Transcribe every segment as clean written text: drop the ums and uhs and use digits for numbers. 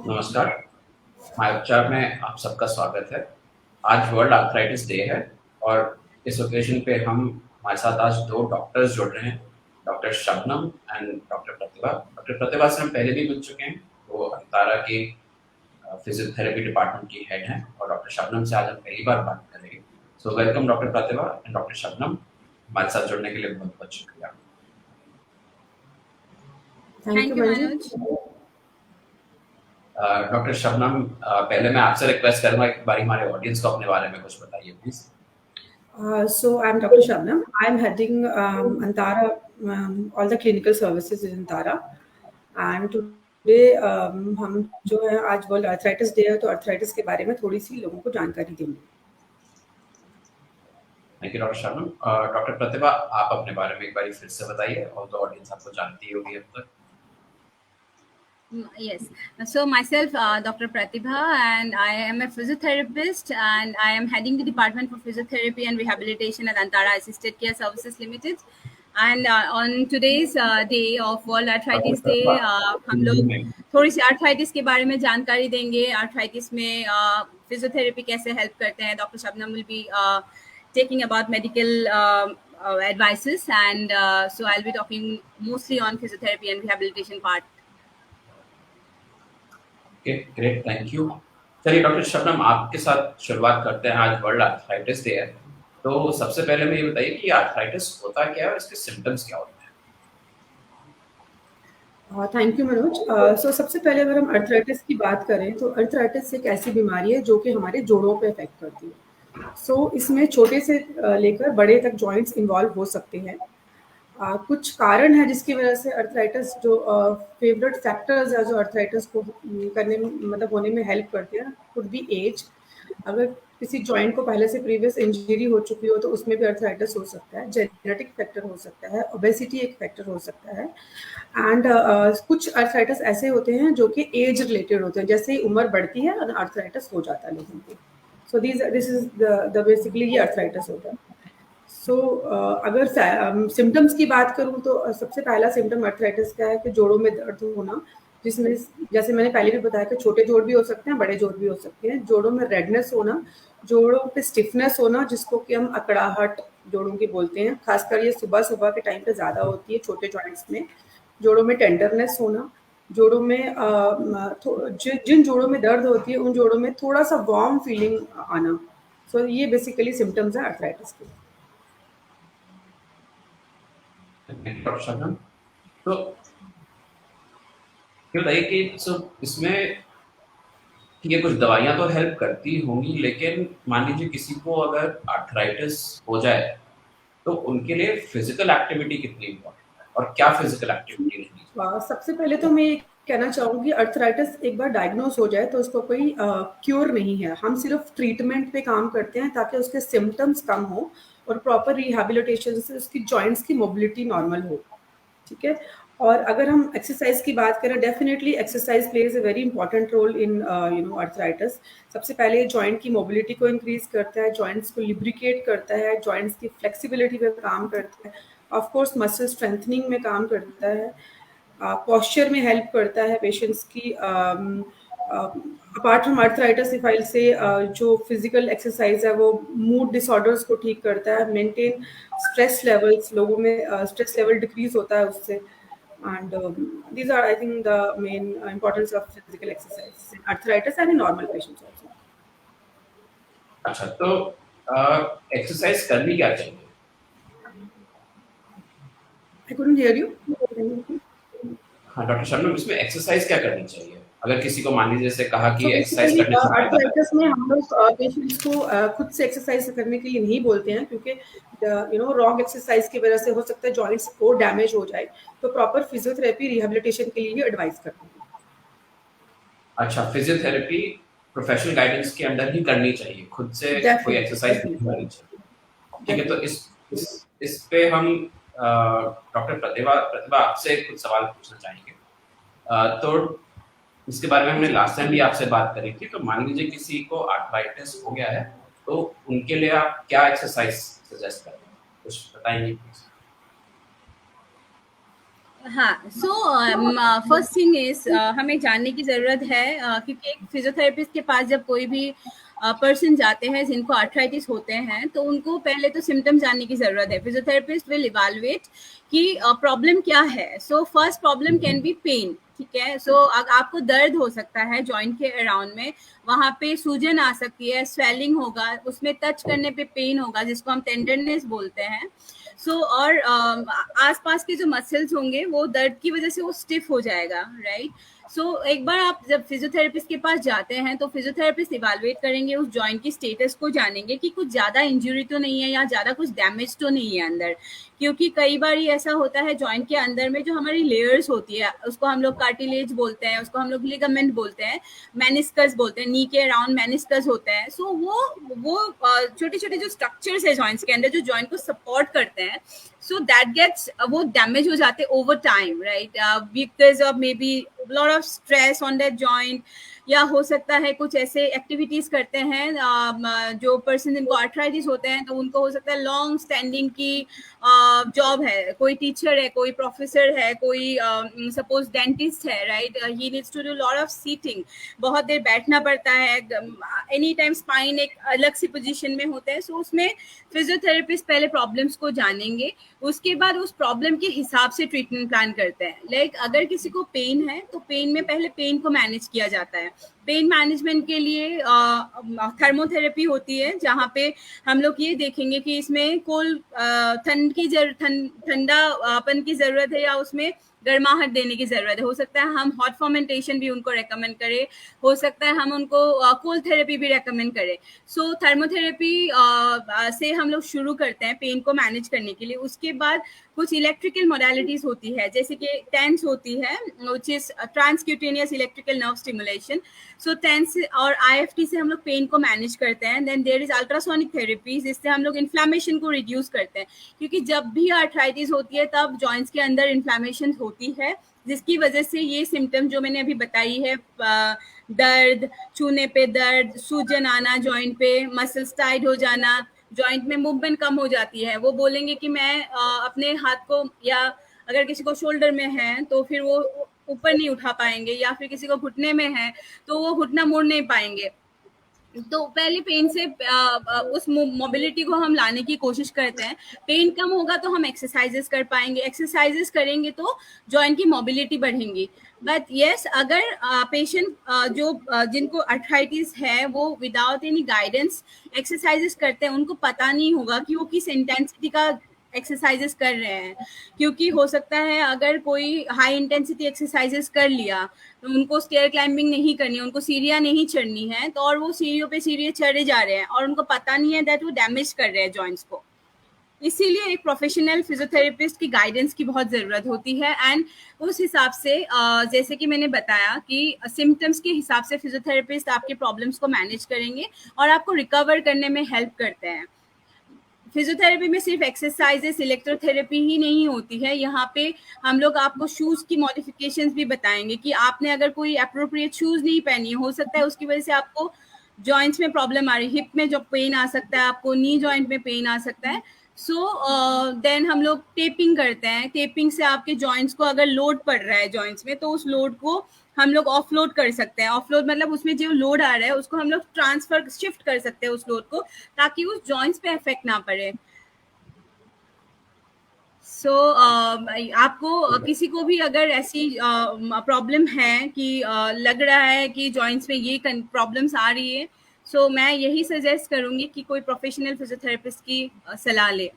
नमस्कार, मायोपचार में आप सबका स्वागत है। आज वर्ल्ड आर्थराइटिस डे है और इस ओकेजन पे हमारे साथ आज दो डॉक्टर्स जुड़ रहे हैं, doctor Shabnam and doctor Pratibha. Doctor Pratibha से हम पहले भी मिल चुके हैं, वो अंतारा की फिजियोथेरेपी डिपार्टमेंट की हेड हैं और डॉक्टर शबनम से आज हम पहली बार बात करेंगे। So welcome doctor Pratibha and doctor Shabnam, हमारे साथ जुड़ने के लिए बहुत बहुत शुक्रिया। Thank you Manoj. Doctor Shabnam, पहले मैं आपसे रिक्वेस्ट करूंगा एक बार हमारे ऑडियंस को अपने बारे में कुछ बताइए please. So I'm Dr. Shabnam. I'm heading Antara, all the clinical services in Antara. And today हम जो है आज वर्ल्ड आर्थराइटिस डे है, तो आर्थराइटिस के बारे में थोड़ी सी लोगों को जानकारी देंगे। Thank you doctor Shabnam. Doctor Pratibha, आप अपने बारे में एक बार फिर से बताइए, और तो ऑडियंस आपको जानती होगी अब तक। Yes, so myself Dr. Pratibha, and I am a physiotherapist, and I am heading the department for physiotherapy and rehabilitation at Antara Assisted Care Services Limited. And on today's day of World Arthritis Day, हम लोग थोड़ी सी arthritis के बारे में जानकारी देंगे। Arthritis में physiotherapy कैसे हेल्प करते हैं। Doctor Shabnam will be taking about medical advices, and so I'll be talking mostly on physiotherapy and rehabilitation part. Great, thank you. चलिए डॉक्टर शबनम, आपके साथ शुरुआत करते हैं। आज वर्ल्ड आर्थराइटिस डे है, तो सबसे पहले मुझे बताइए कि आर्थराइटिस होता क्या है और इसके सिम्टम्स क्या होते हैं। Thank you Manoj. सो सबसे पहले अगर हम आर्थराइटिस की बात करें तो आर्थराइटिस एक ऐसी बीमारी है जो कि हमारे जोड़ों पे इफेक्ट करती है। सो इसमें छोटे से लेकर बड़े तक जॉइंट्स इन्वॉल्व हो सकते हैं। कुछ कारण है जिसकी वजह से आर्थराइटिस जो फेवरेट फैक्टर्स है जो आर्थराइटिस को करने में मतलब होने में हेल्प करते हैं, कुड बी एज। अगर किसी जॉइंट को पहले से प्रीवियस इंजरी हो चुकी हो तो उसमें भी आर्थराइटिस हो सकता है। जेनेटिक फैक्टर हो सकता है, ओबेसिटी एक फैक्टर हो सकता है। एंड कुछ आर्थराइटिस ऐसे होते हैं जो कि एज रिलेटेड होते हैं, जैसे ही उम्र बढ़ती है आर्थराइटिस हो जाता है लोगों को। So this is the basically ये आर्थराइटिस होता है। सो अगर सिम्टम्स की बात करूँ तो सबसे पहला सिम्टम आर्थराइटिस का है कि जोड़ों में दर्द होना, जिसमें जैसे मैंने पहले भी बताया कि छोटे जोड़ भी हो सकते हैं, बड़े जोड़ भी हो सकते हैं। जोड़ों में रेडनेस होना, जोड़ों पे स्टिफनेस होना जिसको कि हम अकड़ाहट जोड़ों की बोलते हैं, खासकर ये सुबह सुबह के टाइम पे ज़्यादा होती है छोटे जॉइंट्स में। जोड़ों में टेंडरनेस होना, जोड़ों में जिन जोड़ों में दर्द होती है उन जोड़ों में थोड़ा सा वार्म फीलिंग आना। सो ये बेसिकली सिम्टम्स है आर्थराइटिस के। तो ये बताइए कि इसमें ठीक है, कुछ दवाइयां तो हेल्प करती होंगी, लेकिन मान लीजिए किसी को अगर आर्थराइटिस हो जाए तो उनके लिए फिजिकल एक्टिविटी कितनी इम्पोर्टेंट है और क्या फिजिकल एक्टिविटी नहीं? सबसे पहले तो मैं कहना चाहूँगी आर्थराइटिस एक बार डायग्नोस हो जाए तो उसको कोई क्योर नहीं है। हम सिर्फ ट्रीटमेंट पे काम करते हैं ताकि उसके सिम्टम्स कम हो और प्रॉपर रिहैबिलिटेशन से उसकी जॉइंट्स की मोबिलिटी नॉर्मल हो। ठीक है। और अगर हम एक्सरसाइज की बात करें, definitely exercise plays a very important role in arthritis. सबसे पहले जॉइंट की मोबिलिटी को इंक्रीज करता है, जॉइंट्स को लिब्रिकेट करता है, जॉइंट्स की फ्लेक्सिबिलिटी पे काम करता है, ऑफ कोर्स मसल स्ट्रेंथनिंग में काम करता है, पोस्चर में हेल्प करता है पेशेंट्स की। अपार्ट फ्रॉम आर्थराइटिस फाइल से जो फिजिकल एक्सरसाइज है वो मूड डिसऑर्डर्स को ठीक करता है, मेंटेन स्ट्रेस लेवल्स, लोगों में स्ट्रेस लेवल डिक्रीज होता है उससे। And these are, I think, the main importance of physical exercise in arthritis and in normal patients also. अच्छा, तो एक्सरसाइज करनी क्या चाहिए? I couldn't hear you. हाँ डॉक्टर शबनम, इसमें एक्सरसाइज क्या करनी चाहिए? अगर किसी को मान लीजिए जैसे कहा कि एक्सरसाइज करने से आर्थराइटिस में हम लोग पेशेंट्स को खुद से एक्सरसाइज करने के लिए नहीं बोलते हैं, क्योंकि रॉन्ग एक्सरसाइज की वजह से हो सकता है जॉइंट्स और डैमेज हो जाए, तो प्रॉपर फिजियोथेरेपी रिहैबिलिटेशन के लिए एडवाइस करते हैं। अच्छा, फिजियोथेरेपी प्रोफेशनल गाइडेंस के अंडर ही करनी चाहिए, खुद से कोई एक्सरसाइज नहीं करनी चाहिए। ठीक है, तो इस पे हम डॉक्टर प्रतिभा आपसे कुछ सवाल पूछना चाहेंगे। तो इसके बारे में हमने लास्ट टाइम भी आपसे बात करी थी। तो मान लीजिए किसी को आर्थराइटिस हो गया है, तो उनके लिए आप क्या एक्सरसाइज सजेस्ट करेंगे, कुछ बताएंगे प्लीज? हाँ, सो फर्स्ट थिंग इज हमें जानने की ज़रूरत है क्योंकि एक फिजियोथेरेपिस्ट के पास जब कोई भी पर्सन जाते हैं जिनको आर्थराइटिस होते हैं, तो उनको पहले तो सिम्टम जानने की ज़रूरत है। फिजियोथेरेपिस्ट विल इवैल्यूएट कि प्रॉब्लम क्या है। So first problem can be pain, ठीक है। सो आपको दर्द हो सकता है जॉइंट के अराउंड में, वहाँ पे सूजन आ सकती है, स्वेलिंग होगा, उसमें टच करने पे पेन होगा जिसको हम टेंडरनेस बोलते हैं। और आसपास के जो मसल्स होंगे वो दर्द की वजह से वो स्टिफ हो जाएगा, राइट। एक बार आप जब फिजियोथेरेपिस्ट के पास जाते हैं तो फिजियोथेरेपिस्ट इवैल्यूएट करेंगे, उस जॉइंट की स्टेटस को जानेंगे कि कुछ ज़्यादा इंजरी तो नहीं है या ज़्यादा कुछ डैमेज तो नहीं है अंदर। क्योंकि कई बार ये ऐसा होता है जॉइंट के अंदर में जो हमारी लेयर्स होती है उसको हम लोग कार्टिलेज बोलते हैं, उसको हम लोग लिगामेंट बोलते हैं, मेनिस्कस बोलते हैं, नी के अराउंड मेनिस्कस होते हैं। वो छोटे छोटे जो स्ट्रक्चर्स है जॉइंट्स के अंदर जो जॉइंट को सपोर्ट करते हैं, so that gets वो डैमेज हो जाते over time, right, because of maybe lot of stress on that joint, या हो सकता है कुछ ऐसे एक्टिविटीज करते हैं जो पर्सन जिनको आर्थराइटिस होते हैं तो उनको हो सकता है लॉन्ग स्टैंडिंग की जॉब है, कोई टीचर है, कोई प्रोफेसर है, कोई सपोज डेंटिस्ट है, right, he needs to do lot of sitting, बहुत देर बैठना पड़ता है, एनी टाइम स्पाइन एक अलग सी पोजीशन में होता है। सो उसमें फिजियोथेरेपिस्ट पहले प्रॉब्लम्स को जानेंगे, उसके बाद उस प्रॉब्लम के हिसाब से ट्रीटमेंट प्लान करते हैं। लाइक अगर किसी को पेन है तो पेन में पहले पेन को मैनेज किया जाता है। पेन मैनेजमेंट के लिए थर्मोथेरेपी होती है जहाँ पे हम लोग ये देखेंगे कि इसमें ठंडापन की जरूरत है या उसमें गर्माहट देने की जरूरत है। हो सकता है हम हॉट फर्मेंटेशन भी उनको रेकमेंड करें, हो सकता है हम उनको कोल्ड थेरेपी भी रेकमेंड करें। सो थर्मोथेरेपी से हम लोग शुरू करते हैं पेन को मैनेज करने के लिए। उसके बाद कुछ इलेक्ट्रिकल मोडालिटीज होती है जैसे कि टेंस होती है, which is transcutaneous electrical nerve stimulation. So TENS और IFT से हम लोग पेन को मैनेज करते हैं। Then there is ultrasonic therapy, जिससे हम लोग इन्फ्लामेशन को रिड्यूस करते हैं, क्योंकि जब भी आर्थराइटिस होती है तब जॉइंट्स के अंदर इन्फ्लामेशन होती है, जिसकी वजह से ये सिम्टम जो मैंने अभी बताई है, दर्द, छूने पे दर्द, सूजन आना जॉइंट पे, मसल्स टाइट हो जाना, जॉइंट में मूवमेंट कम हो जाती है। वो बोलेंगे कि मैं अपने हाथ को, या अगर किसी को शोल्डर में है तो फिर वो ऊपर नहीं उठा पाएंगे, या फिर किसी को घुटने में है तो वो घुटना मोड़ नहीं पाएंगे। तो पहले पेन से उस मोबिलिटी को हम लाने की कोशिश करते हैं। पेन कम होगा तो हम एक्सरसाइजेस कर पाएंगे, एक्सरसाइजेस करेंगे तो जॉइंट की मोबिलिटी बढ़ेंगी। बट येस, अगर पेशेंट जिनको आर्थराइटिस है वो विदाउट एनी गाइडेंस एक्सरसाइजेस करते हैं, उनको पता नहीं होगा कि वो किस इंटेंसिटी का एक्सरसाइजेस कर रहे हैं। क्योंकि हो सकता है अगर कोई हाई इंटेंसिटी एक्सरसाइजेस कर लिया तो उनको स्टेयर क्लाइंबिंग नहीं करनी है, उनको सीढ़ियाँ नहीं चढ़नी है, तो और वो सीढ़ियों पे सीढ़ियाँ चढ़े जा रहे हैं और उनको पता नहीं है दैट वो डैमेज कर रहे हैं जॉइंट्स को। इसीलिए एक प्रोफेशनल फिजियोथेरेपिस्ट की गाइडेंस की बहुत ज़रूरत होती है। एंड उस हिसाब से जैसे कि मैंने बताया कि सिम्टम्स के हिसाब से फिजियोथेरेपिस्ट आपके प्रॉब्लम्स को मैनेज करेंगे और आपको रिकवर करने में हेल्प करते हैं। फिजियोथेरेपी में सिर्फ एक्सरसाइजेस, इलेक्ट्रोथेरेपी ही नहीं होती है। यहाँ पे हम लोग आपको शूज़ की मॉडिफिकेशंस भी बताएंगे कि आपने अगर कोई अप्रोप्रिएट शूज़ नहीं पहनी, हो सकता है उसकी वजह से आपको जॉइंट्स में प्रॉब्लम आ रही है, हिप में जो पेन आ सकता है, आपको नी जॉइंट में पेन आ सकता है। देन हम लोग टेपिंग करते हैं। टेपिंग से आपके जॉइंट्स को अगर लोड पड़ रहा है जॉइंट्स में तो उस लोड को हम लोग ऑफलोड कर सकते हैं। ऑफलोड मतलब उसमें जो लोड आ रहा है उसको हम लोग ट्रांसफर, शिफ्ट कर सकते हैं उस लोड को, ताकि उस जॉइंट्स पे इफेक्ट ना पड़े। आपको किसी को भी अगर ऐसी प्रॉब्लम है कि लग रहा है कि जॉइंट्स में ये प्रॉब्लम्स आ रही है, मैं यही सजेस्ट करूंगी कि कोई प्रोफेशनल फिजियोथेरेपिस्ट की सलाह ले।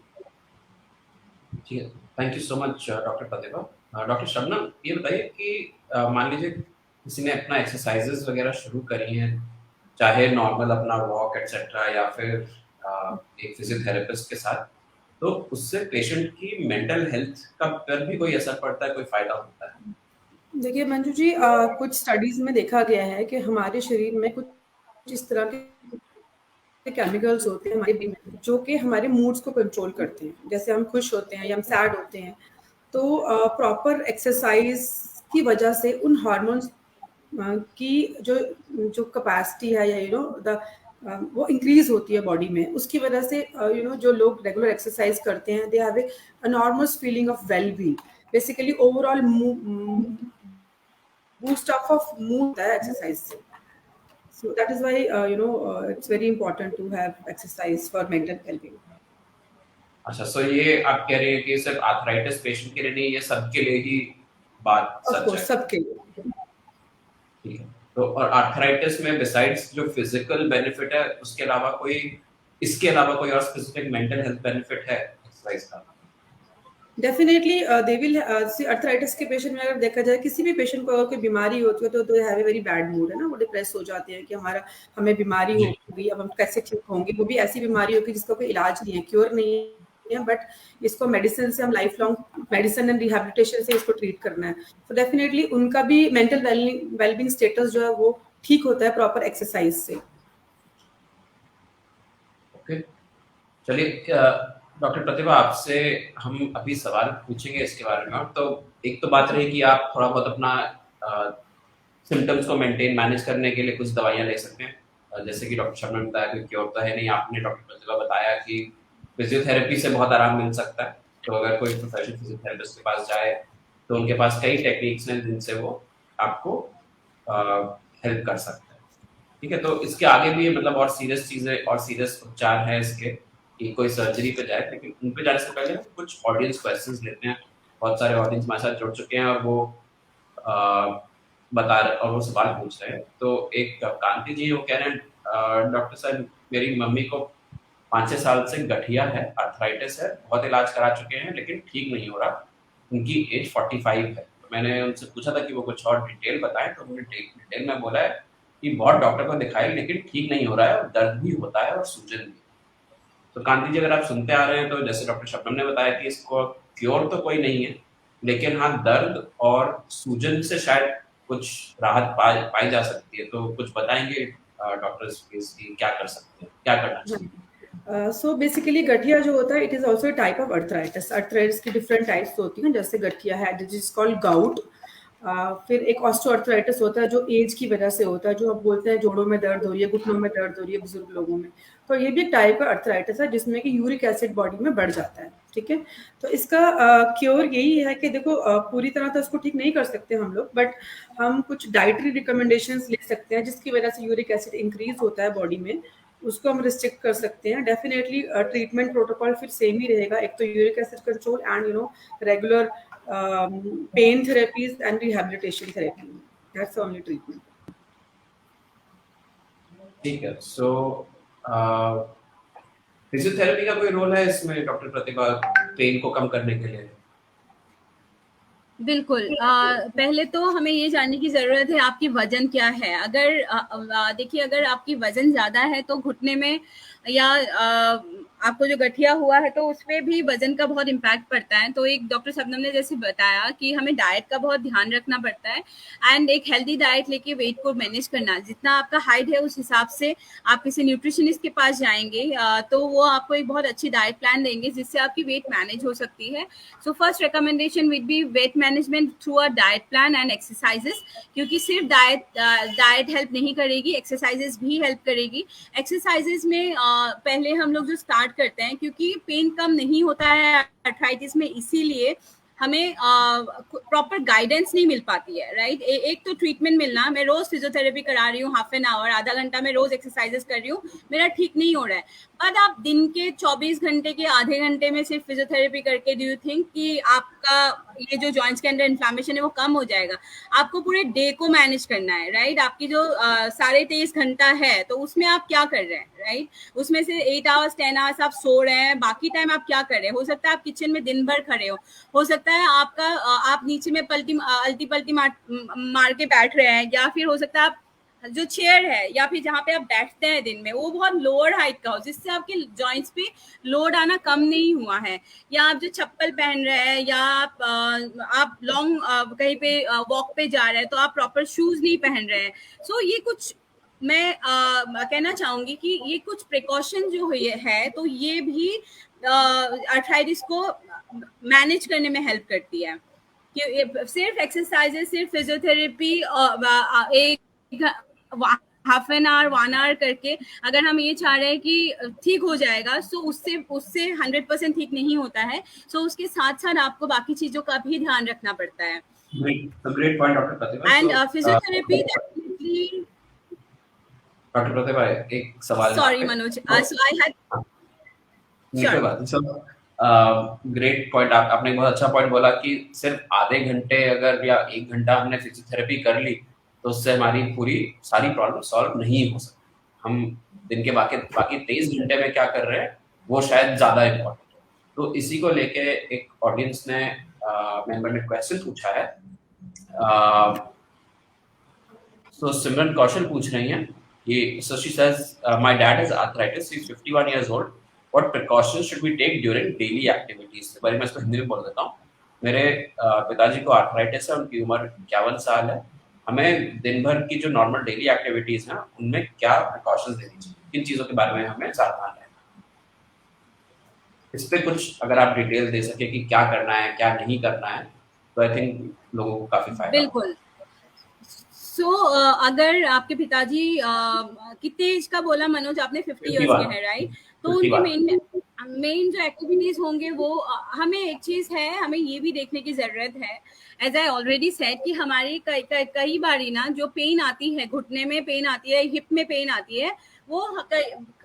ठीक है, thank you so much doctor Pratibha. Doctor Shabnam, ये बताइए कि मान लीजिए किसी ने अपना एक्सरसाइजेस वगैरह शुरू करी हैं, चाहे नॉर्मल अपना वॉक एटसेट्रा या फिर एक फिजियोथेरेपिस्ट के साथ, तो उससे पेशेंट की मेंटल हेल्थ का पर भी कोई असर पड़ता है, कोई फायदा होता है? देखिए मंजू जी, कुछ स्टडीज में देखा गया है कि हमारे शरीर में कुछ इस तरह के केमिकल्स होते हैं हमारे brain में जो कि हमारे मूड्स को कंट्रोल करते हैं। जैसे हम खुश होते हैं या हम सैड होते हैं, तो प्रॉपर एक्सरसाइज की वजह से उन हार्मोन्स की जो कैपेसिटी है या द वो इंक्रीज होती है बॉडी में। उसकी वजह से जो लोग रेगुलर एक्सरसाइज करते हैं, they have a enormous feeling of well-being. Basically overall boost up of mood है exercise से. So that is why it's very important to have exercise for mental well-being. अच्छा, सो ये आप कह रही है कि सिर्फ आर्थराइटिस पेशेंट के लिए नहीं, ये सबके लिए ही बात Of सच course है? सबके लिए. ठीक है। तो और आर्थराइटिस में बिसाइड्स जो फिजिकल बेनिफिट है, उसके अलावा कोई, इसके अलावा कोई और स्पेसिफिक मेंटल हेल्थ बेनिफिट है एक्सरसाइज का? डेफिनेटली दे विल अर्थराइटिस के पेशेंट में अगर देखा जाए, किसी भी पेशेंट को अगर कोई बीमारी होती है तो they have a very bad mood, है ना, वो डिप्रेस हो जाते हैं कि हमें बीमारी जी। होगी, अब हम कैसे ठीक होंगे। वो भी ऐसी बीमारी होगी जिसका कोई इलाज नहीं है, क्योर नहीं है, बट इसको मेडिसिन से, हम life long medicine and rehabilitation से इसको ट्रीट करना है। तो डेफिनेटली उनका भी मेंटल वेलबींग स्टेटस जो है वो ठीक होता है प्रॉपर एक्सरसाइज से। ओके, चलिए डॉक्टर प्रतिभा, आपसे हम अभी सवाल पूछेंगे इसके बारे में। तो एक तो बात रही कि आप थोड़ा बहुत अपना सिम्टम्स को मेंटेन मैनेज करने के लिए कुछ दवाइयां ले सकते हैं, जैसे कि डॉक्टर शर्मा ने बताया कि क्योर तो है नहीं। आपने डॉक्टर प्रतिभा बताया कि फिजियोथेरेपी से बहुत आराम मिल सकता है। तो अगर कोई प्रोफेशनल फिजियोथेरेपिस्ट के पास जाए तो उनके पास कई टेक्निक्स हैं जिनसे वो आपको हेल्प कर सकता है। ठीक है, तो इसके आगे भी मतलब और सीरियस चीजें और सीरियस उपचार हैं इसके, कि कोई सर्जरी पे जाए, लेकिन उन पे जाने से पहले कुछ ऑडियंस क्वेश्चंस लेते हैं। बहुत सारे ऑडियंस हमारे साथ जुड़ चुके हैं और वो बता रहे और वो सवाल पूछ रहे हैं। तो एक कांति जी, वो कह रहे हैं डॉक्टर साहब, मेरी मम्मी को 5-6 साल से गठिया है, आर्थराइटिस है, बहुत इलाज करा चुके हैं लेकिन ठीक नहीं हो रहा। उनकी एज 45 है। तो मैंने उनसे पूछा था कि वो कुछ और डिटेल बताएं, तो उन्होंने डिटेल में बोला है कि बहुत डॉक्टर को दिखाई लेकिन ठीक नहीं हो रहा है, और दर्द भी होता है और सूजन भी। तो कांति जी, अगर आप सुनते आ रहे हैं तो जैसे डॉक्टर शबनम ने बताया कि इसको क्योर तो कोई नहीं है, लेकिन हाँ दर्द और सूजन से शायद कुछ राहत पाई जा सकती है। तो कुछ बताएंगे डॉक्टर्स की क्या कर सकते हैं, क्या करना चाहिए? सो बेसिकली गठिया जो होता है, it is also type of arthritis. Arthritis की डिफरेंट टाइप्स होती हैं, जैसे गठिया है दिस इज कॉल्ड गाउट। फिर एक ऑस्टियोआर्थराइटिस होता है जो एज की वजह से होता है, जो आप बोलते हैं जोड़ों में दर्द हो रही है, घुटनों में दर्द हो रही है बुजुर्ग लोगों में। तो ये भी एक टाइप का अर्थराइटिस है जिसमें कि यूरिक एसिड बॉडी में बढ़ जाता है। ठीक है, तो इसका क्योर यही है कि देखो पूरी तरह तो इसको ठीक नहीं कर सकते हम लोग, बट हम कुछ डाइटरी रिकमेंडेशंस ले सकते हैं जिसकी वजह से यूरिक एसिड इंक्रीज होता है बॉडी में, उसको हम रिस्ट्रिक्ट कर सकते हैं। डेफिनेटली ट्रीटमेंट प्रोटोकॉल फिर सेम ही रहेगा, एक तो uric acid control and regular pain therapies and rehabilitation therapy. That's the only treatment. ठीक है, सो फिजियोथेरेपी का कोई रोल है इसमें डॉक्टर प्रतिभा, पेन को कम करने के लिए? बिल्कुल। पहले तो हमें ये जानने की ज़रूरत है आपकी वज़न क्या है। अगर देखिए, अगर आपकी वज़न ज़्यादा है तो घुटने में या आपको जो गठिया हुआ है तो उसमें भी वज़न का बहुत इम्पैक्ट पड़ता है। तो एक डॉक्टर शबनम ने जैसे बताया कि हमें डाइट का बहुत ध्यान रखना पड़ता है एंड एक हेल्दी डाइट लेके वेट को मैनेज करना। जितना आपका हाइट है उस हिसाब से आप किसी न्यूट्रिशनिस्ट के पास जाएंगे तो वो आपको एक बहुत अच्छी डाइट प्लान देंगे जिससे आपकी वेट मैनेज हो सकती है। So first recommendation will be weight management through a diet plan and exercises, क्योंकि सिर्फ डाइट हेल्प नहीं करेगी, एक्सरसाइजेस भी हेल्प करेगी। एक्सरसाइजेस में पहले हम लोग जो स्टार्ट करते हैं, क्योंकि पेन कम नहीं होता है आर्थराइटिस में, इसीलिए हमें प्रॉपर गाइडेंस नहीं मिल पाती है, राइट। एक तो ट्रीटमेंट मिलना, मैं रोज फिजियोथेरेपी करा रही हूँ, हाफ एन आवर, आधा घंटा मैं रोज एक्सरसाइजेस कर रही हूँ, मेरा ठीक नहीं हो रहा है। बट आप दिन के 24 घंटे के आधे घंटे में सिर्फ फिजियोथेरेपी करके डू यू थिंक कि आपका ये जो जॉइंट्स के अंदर इन्फ्लामेशन है वो कम हो जाएगा? आपको पूरे डे को मैनेज करना है, राइट। आपकी जो 23.5 घंटा है तो उसमें आप क्या कर रहे हैं, राइट। उसमें से 8 आवर्स 10 आवर्स आप सो रहे हैं, बाकी टाइम आप क्या कर रहे हैं? हो सकता है आप किचन में दिन भर खड़े हो सकता है आपका आप नीचे में अल्टी पल्टी मार के बैठ रहे हैं, या फिर हो सकता है आप जो चेयर है या फिर जहाँ पे आप बैठते हैं दिन में वो बहुत लोअर हाइट का हो, जिससे आपके जॉइंट्स पे लोड आना कम नहीं हुआ है, या आप जो चप्पल पहन रहे हैं, या आप लॉन्ग कहीं पे वॉक पे जा रहे हैं तो आप प्रॉपर शूज नहीं पहन रहे हैं। सो ये कुछ मैं कहना चाहूंगी कि ये कुछ प्रिकॉशन जो है तो ये भी अर्थराइटिस को मैनेज करने में हेल्प करती है कि सिर्फ एक्सरसाइजेस, सिर्फ फिजियोथेरेपी एक हाफ एन आवर 1 आवर करके अगर हम ये चाह रहे हैं कि ठीक हो जाएगा, सो उससे 100% ठीक नहीं होता है। सो उसके साथ साथ आपको बाकी चीजों का भी ध्यान रखना पड़ता है। Great point, Dr. Pratibha. And physiotherapy definitely. Doctor Pratibha, एक सवाल। Sorry Manoj, so I had कोई बात नहीं। ग्रेट पॉइंट, आपने बहुत अच्छा पॉइंट बोला कि सिर्फ आधे घंटे अगर या 1 घंटा हमने फिजियोथेरेपी कर ली तो उससे हमारी पूरी सारी प्रॉब्लम सॉल्व नहीं हो सकती। हम दिन के बाकी 23 घंटे में क्या कर रहे हैं वो शायद ज्यादा इम्पोर्टेंट है। तो इसी को लेके एक ऑडियंस ने मेंबर ने क्वेश्चन पूछा है। तो सिमरन कौशल पूछ रही हैं कि so she says my dad has arthritis, he's 51 years old, what precautions should we take during daily activities? बारे में इसको हिंदी में बोल देता हूँ। मेरे पिताजी को आर्थराइटिस है, उनकी उम्र 51 साल है। हमें दिन भर की जो नॉर्मल डेली एक्टिविटीज हैं उनमें क्या प्रिकॉशंस लेनी चाहिए, किन चीजों के बारे में हमें सावधान रहना है? इस पे कुछ अगर आप डिटेल दे सके कि क्या करना है क्या नहीं करना है, तो आई थिंक लोगों को काफी फायदा। बिल्कुल। सो अगर आपके पिताजी कितने एज का बोला मनोज आपने? 50 इयर्स के हैं, राइट? तो उनके मेन जो एक्टिविटीज होंगे वो हमें एक चीज है, हमें ये भी देखने की जरूरत है, एज आई ऑलरेडी सेड कि हमारी कई बारी ना जो पेन आती है, घुटने में पेन आती है, हिप में पेन आती है, वो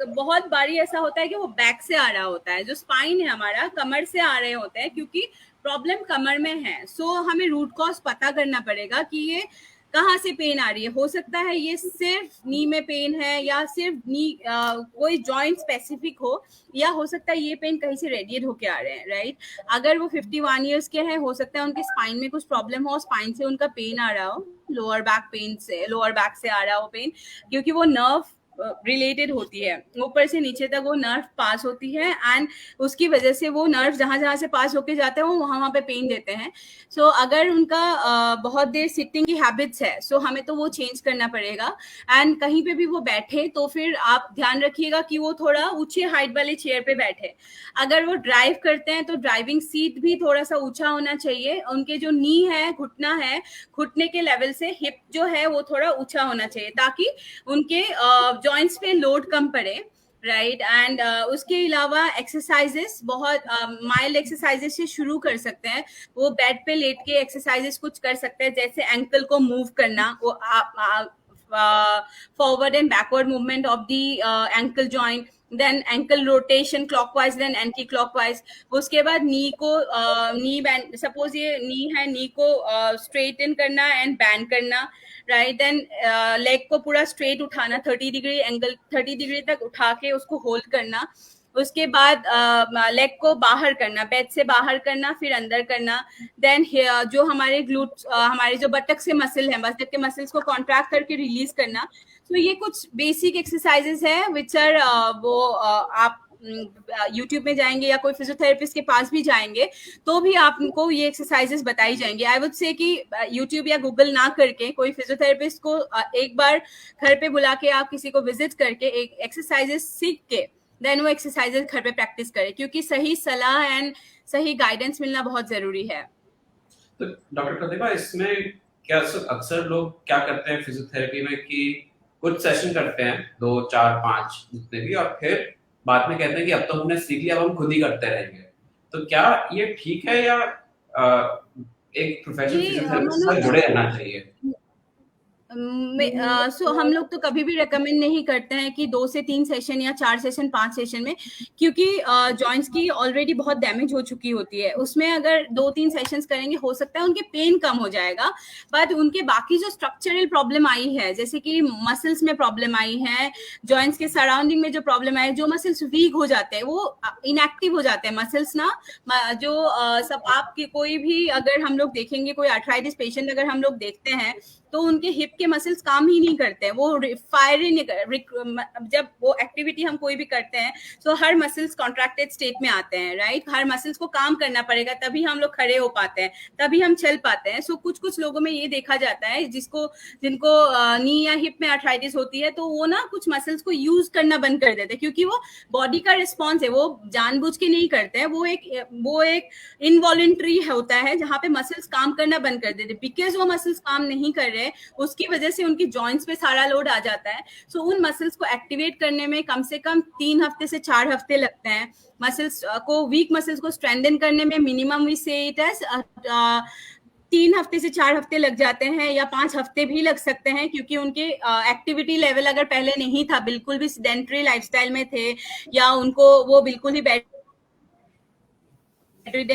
बहुत बारी ऐसा होता है कि वो बैक से आ रहा होता है, जो स्पाइन है हमारा कमर से आ रहे होते हैं, क्योंकि प्रॉब्लम कमर में है। सो हमें रूट कॉज पता करना पड़ेगा कि ये कहाँ से पेन आ रही है। हो सकता है ये सिर्फ नी में पेन है या सिर्फ नी कोई जॉइंट स्पेसिफिक हो, या हो सकता है ये पेन कहीं से रेडिएट होके आ रहे हैं, राइट? अगर वो 51 इयर्स के हैं, हो सकता है उनके स्पाइन में कुछ प्रॉब्लम हो, स्पाइन से उनका पेन आ रहा हो, लोअर बैक से आ रहा हो पेन, क्योंकि वो नर्व रिलेटेड होती है, ऊपर से नीचे तक वो नर्व पास होती है, एंड उसकी वजह से वो नर्व जहां से पास होके जाते हैं वो वहां पे पेन देते हैं। सो अगर उनका बहुत देर सिटिंग की हैबिट्स है, सो हमें तो वो चेंज करना पड़ेगा। एंड कहीं पे भी वो बैठे तो फिर आप ध्यान रखिएगा कि वो थोड़ा ऊंचे हाइट वाले चेयर पे बैठे। अगर वो ड्राइव करते हैं तो ड्राइविंग सीट भी थोड़ा सा ऊंचा होना चाहिए। उनके जो नी है, घुटना है, घुटने के लेवल से हिप जो है वो थोड़ा ऊंचा होना चाहिए, ताकि उनके जॉइंट्स पे लोड कम पड़े, राइट? एंड उसके अलावा एक्सरसाइजेस बहुत माइल्ड एक्सरसाइजेस से शुरू कर सकते हैं। वो बेड पे लेट के एक्सरसाइजेस कुछ कर सकते हैं, जैसे एंकल को मूव करना, वो forward and backward movement of the ankle joint, then ankle rotation clockwise then anti clockwise. उसके बाद नी को नी बैंड, सपोज ये नी है, नी को स्ट्रेटन करना एंड बैंड करना, राइट? देन लेग को पूरा स्ट्रेट उठाना, 30 डिग्री एंगल, 30 डिग्री तक उठा के उसको होल्ड करना। उसके बाद लेग को बाहर करना, बेड से बाहर करना, फिर अंदर करना। देन जो हमारे ग्लूट, हमारे जो बटक से मसल है, बटक के मसल्स को कॉन्ट्रैक्ट करके रिलीज करना। तो ये कुछ बेसिक एक्सरसाइजेस है विच आर आप यूट्यूब में जाएंगे या कोई फिजियोथेरेपिस्ट के पास भी जाएंगे तो भी आपको ये एक्सरसाइजेस बताई जाएंगी। आई वुड से कि यूट्यूब या गूगल ना करके कोई फिजियोथेरेपिस्ट को एक बार घर पे बुला के आप किसी को विजिट करके एक एक्सरसाइजेस सीख के देन वो एक्सरसाइजेस घर पे प्रैक्टिस करें, क्योंकि सही सलाह एंड सही गाइडेंस मिलना बहुत जरूरी है। तो डॉक्टर प्रतिभा, इसमें क्या अक्सर लोग क्या करते हैं फिजियोथेरेपी में कि कुछ सेशन करते हैं 2, 4, 5 जितने भी, और फिर बाद में कहते हैं कि अब तो हमने सीख लिया, अब हम खुद ही करते रहेंगे। तो क्या ये ठीक है या एक प्रोफेशनल फिजियोथेरेपिस्ट से जुड़े रहना चाहिए? सो हम लोग तो कभी भी रेकमेंड नहीं करते हैं कि 2 से 3 सेशन या 4 सेशन 5 सेशन में, क्योंकि जॉइंट्स की ऑलरेडी बहुत डैमेज हो चुकी होती है। उसमें अगर 2-3 सेशंस करेंगे हो सकता है उनके पेन कम हो जाएगा, बट उनके बाकी जो स्ट्रक्चरल प्रॉब्लम आई है, जैसे कि मसल्स में प्रॉब्लम आई है, जॉइंट्स के सराउंडिंग में जो प्रॉब्लम आई है, जो मसल्स वीक हो जाते हैं, वो इनएक्टिव हो जाते हैं मसल्स ना, जो सब आपके कोई भी अगर हम लोग देखेंगे, कोई आर्थराइटिस पेशेंट अगर हम लोग देखते हैं तो उनके हिप के मसल्स काम ही नहीं करते हैं, वो फायर ही नहीं कर, जब वो एक्टिविटी हम कोई भी करते हैं तो हर मसल्स कॉन्ट्रैक्टेड स्टेट में आते हैं, राइट? हर मसल्स को काम करना पड़ेगा तभी हम लोग खड़े हो पाते हैं, तभी हम चल पाते हैं। सो कुछ लोगों में ये देखा जाता है जिनको नी या हिप में आर्थराइटिस होती है, तो वो ना कुछ मसल्स को यूज करना बंद कर देते हैं, क्योंकि वो बॉडी का रिस्पॉन्स है, वो जानबूझ के नहीं करते हैं, वो एक इनवॉलंटरी होता है जहां पे मसल्स काम करना बंद कर देते हैं। बिकॉज वो मसल्स काम नहीं कर रहे, उसकी वजह से उनकी जॉइंट्स पे सारा लोड आ जाता है। सो उन मसल्स को एक्टिवेट करने में कम से कम 3 हफ्ते से 4 हफ्ते लगते हैं। वीक मसल्स को स्ट्रेंथन करने में मिनिमम वी से इट एज 3 हफ्ते से 4 हफ्ते लग जाते हैं, या 5 हफ्ते भी लग सकते हैं, क्योंकि उनके एक्टिविटी लेवल अगर पहले नहीं था, बिल्कुल भी सेडेंटरी लाइफस्टाइल में थे, या उनको वो बिल्कुल ही बेडरिडन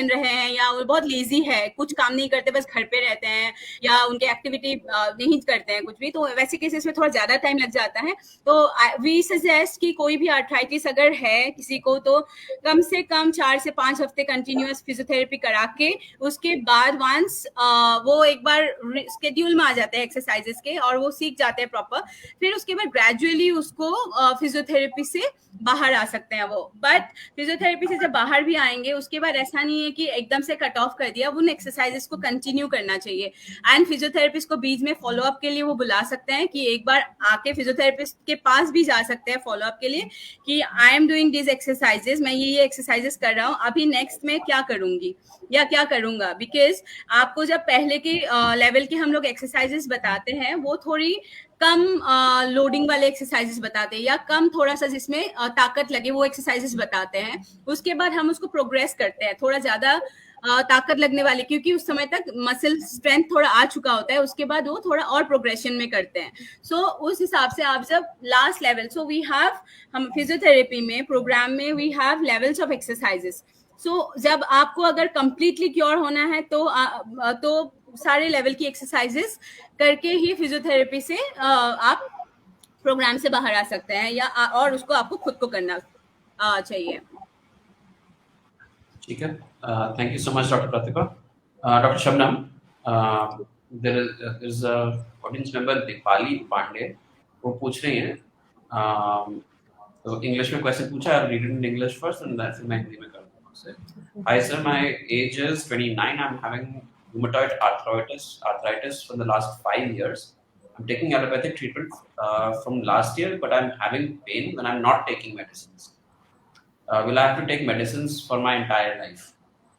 रहे हैं, या वो बहुत लेजी है, कुछ काम नहीं करते, बस घर पे रहते हैं, या उनके एक्टिविटी नहीं करते हैं कुछ भी, तो वैसे केसेस में थोड़ा ज्यादा टाइम लग जाता है। तो वी सजेस्ट कि कोई भी आर्थराइटिस अगर है किसी को, तो कम से कम 4 से 5 हफ्ते कंटिन्यूअस फिजियोथेरेपी करा के उसके बाद वंस वो एक बार स्केड्यूल में आ जाते हैं एक्सरसाइजेस के, और वो सीख जाते हैं प्रॉपर, फिर उसके बाद ग्रेजुअली उसको फिजियोथेरेपी से बाहर आ सकते हैं वो। बट फिजियोथेरेपी से जब बाहर भी आएंगे, उसके बाद ऐसा नहीं है कि एकदम से कट ऑफ कर दिया, उन एक्सरसाइजेस को कंटिन्यू करना चाहिए। एंड फिजियोथेरेपिस्ट को बीच में फॉलो अप के लिए वो बुला सकते हैं, कि एक बार आके फिजियोथेरेपिस्ट के पास भी जा सकते हैं फॉलो अप के लिए, कि I am doing this exercises, मैं ये एक्सरसाइजेस कर रहा हूँ, अभी नेक्स्ट में क्या करूंगी या क्या करूंगा। बिकॉज आपको जब पहले के लेवल के हम लोग एक्सरसाइजेस बताते हैं, वो थोड़ी कम लोडिंग वाले एक्सरसाइजेस बताते हैं, या कम थोड़ा सा जिसमें ताकत लगे वो एक्सरसाइजेस बताते हैं। उसके बाद हम उसको प्रोग्रेस करते हैं थोड़ा ज्यादा ताकत लगने वाले, क्योंकि उस समय तक मसल स्ट्रेंथ थोड़ा आ चुका होता है, उसके बाद वो थोड़ा और प्रोग्रेशन में करते हैं। सो उस हिसाब से आप जब last level, so we have, हम फिजियोथेरेपी में प्रोग्राम में we have levels of exercises. So जब आपको अगर कंप्लीटली क्योर होना है, तो सारे लेवल की एक्सरसाइजेस करके ही फिजियोथेरेपी से आप प्रोग्राम से बाहर आ सकते हैं, या और उसको आपको खुद को करना चाहिए। ठीक है, thank you so much doctor Pratibha. Doctor Shabnam, there is a audience member Deepali Pandey, वो पूछ रही हैं, तो इंग्लिश में क्वेश्चन पूछा है, read in English first and फिर मैं हिंदी में कर दूंगा उससे। Hi sir, my age is 29, I am having rheumatoid arthritis for the last 5 years. I'm taking allopathic treatment from last year, but I'm having pain when I'm not taking medicines. Will I have to take medicines for my entire life?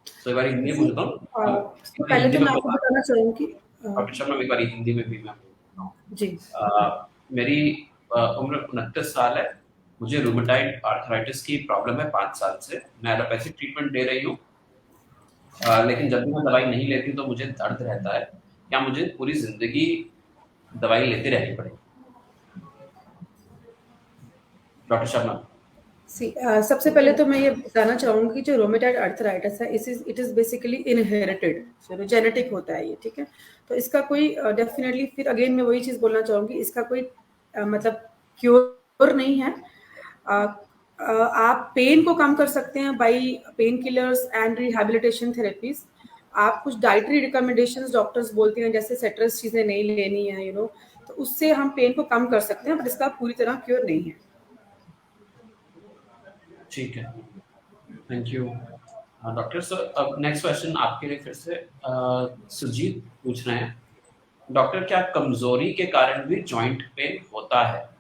So एक बार हिंदी बोल दो। पहले तो मैं आपको बताना चाहूँगी, doctor Sharma एक बार हिंदी में भी मैं बोल जी। मेरी उम्र 29 साल है, मुझे रूमेटॉइड आर्थराइटिस की प्रॉब्लम है 5 साल से। मैं एलोपैथिक ट्रीटमेंट ले रही हूँ, लेकिन जब भी मैं दवाई नहीं लेती तो मुझे दर्द रहता है। क्या मुझे पूरी जिंदगी दवाई लेते रहनी पड़ेगी? डॉक्टर शर्मा, सबसे पहले तो मैं ये बताना चाहूँगी, जो रोमेटॉइड आर्थराइटिस है, इट इज़ बेसिकली इनहेरिटेड, चलो जेनेटिक होता है ये, ठीक है। तो इसका कोई डेफिनेटली, फिर अगेन मैं वही चीज़ बोलना चाहूँगी, इसका कोई मतलब क्योर नहीं है। आप पेन को कम कर सकते हैं by pain killers and rehabilitation therapies. आप कुछ डाइटरी रिकमेंडेशंस डॉक्टर्स बोलते हैं, जैसे सेट्रस चीज़ें नहीं लेनी है, तो उससे हम पेन को कम कर सकते हैं, बट इसका पूरी तरह क्योर नहीं है। ठीक है, थैंक यू डॉक्टर। सर, अब नेक्स्ट क्वेश्चन आपके लिए फिर से सुजीत पूछ रहे हैं, डॉक्टर क्या कमजोरी के कारण भी जॉइंट पेन होता है?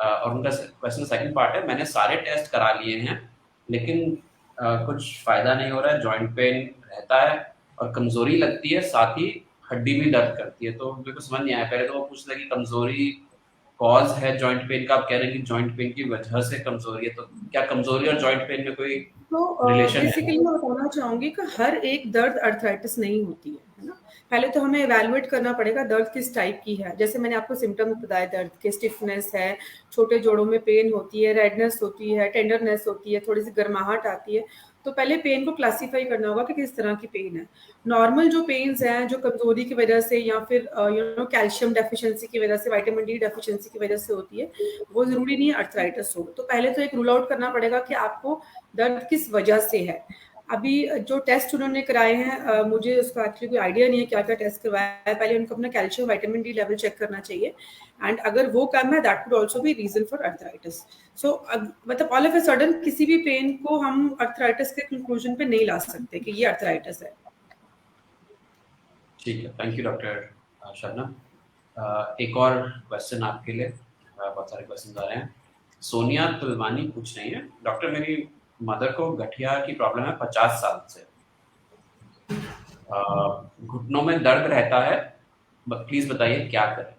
और उनका क्वेश्चन सेकंड पार्ट है, मैंने सारे टेस्ट करा लिए हैं लेकिन कुछ फायदा नहीं हो रहा है, जॉइंट पेन रहता है और कमजोरी लगती है, साथ ही हड्डी भी दर्द करती है। तो मेरे को समझ नहीं आया, पहले तो वो पूछ रहे कि कमजोरी कॉज है जॉइंट पेन का, आप कह रहे हैं कि जॉइंट पेन की वजह से कमजोरी है, तो क्या कमजोरी और जॉइंट पेन में कोई रिलेशन है? बेसिकली मैं बताना चाहूंगी कि हर एक दर्द आर्थराइटिस नहीं होती है ना। पहले तो हमें इवैल्यूएट करना पड़ेगा दर्द किस टाइप की है। जैसे मैंने आपको सिम्टम्स बताए दर्द के, स्टिफनेस है, छोटे जोड़ों में पेन होती है, रेडनेस होती है, टेंडरनेस होती है, थोड़ी सी गर्माहट आती है। तो पहले पेन को क्लासीफाई करना होगा कि किस तरह की पेन है। नॉर्मल जो पेन्स हैं, जो कमजोरी की वजह से या फिर कैल्शियम डेफिशिएंसी की वजह से, विटामिन डी डेफिशिएंसी की वजह से होती है, वो जरूरी नहीं है आर्थराइटिस हो। तो पहले तो एक रूल आउट करना पड़ेगा कि आपको दर्द किस वजह से है। अभी जो टेस्ट उन्होंने कराए हैं, मुझे उसका एक्चुअली कोई आइडिया नहीं है क्या क्या टेस्ट करवाया है। पहले उनको अपना calcium vitamin D level check करना चाहिए, एंड अगर वो कम है that could also be reason for arthritis. So मतलब ऑल ऑफ अ सडन किसी भी पेन को हम अर्थराइटिस के कंक्लूजन पे नहीं ला सकते कि ये अर्थराइटिस है। ठीक है, थैंक यू डॉक्टर शबनम। एक और क्वेश्चन आपके लिए, बहुत सारे क्वेश्चन आ रहे हैं। सोनिया तुलवानी पूछ रही है, डॉक्टर मेरी मदर को गठिया की प्रॉब्लम है 50 साल से, घुटनों में दर्द रहता है, प्लीज बताइए क्या करें।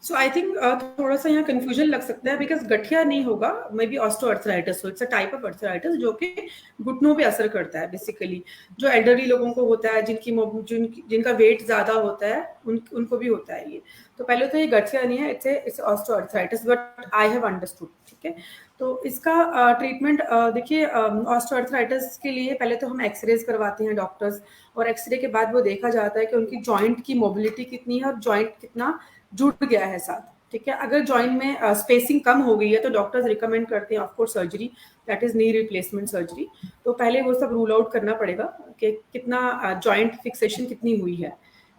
सो आई थिंक थोड़ा सा यहाँ कंफ्यूजन लग सकता है, बिकॉज गठिया नहीं होगा, मे बी ऑस्टियोआर्थराइटिस हो। It's a type of arthritis जो कि घुटनों पे असर करता है बेसिकली। जो एल्डरली लोगों को होता है, जिनका वेट ज्यादा होता है, उनको भी होता है ये। तो पहले तो ये गठिया नहीं है, it's osteoarthritis, but I have understood. ठीक है, तो इसका ट्रीटमेंट देखिए, ऑस्टियोआर्थराइटिस के लिए पहले तो हम एक्सरेज करवाते हैं डॉक्टर्स, और एक्सरे के बाद वो देखा जाता है कि उनकी जॉइंट की मोबिलिटी कितनी है और जॉइंट कितना जुड़ गया है साथ। ठीक है, अगर जॉइंट में स्पेसिंग कम हो गई है तो डॉक्टर्स रिकमेंड करते हैं of course surgery, that is knee replacement surgery. तो पहले वो सब रूल आउट करना पड़ेगा कि कितना जॉइंट फिक्सेशन कितनी हुई है।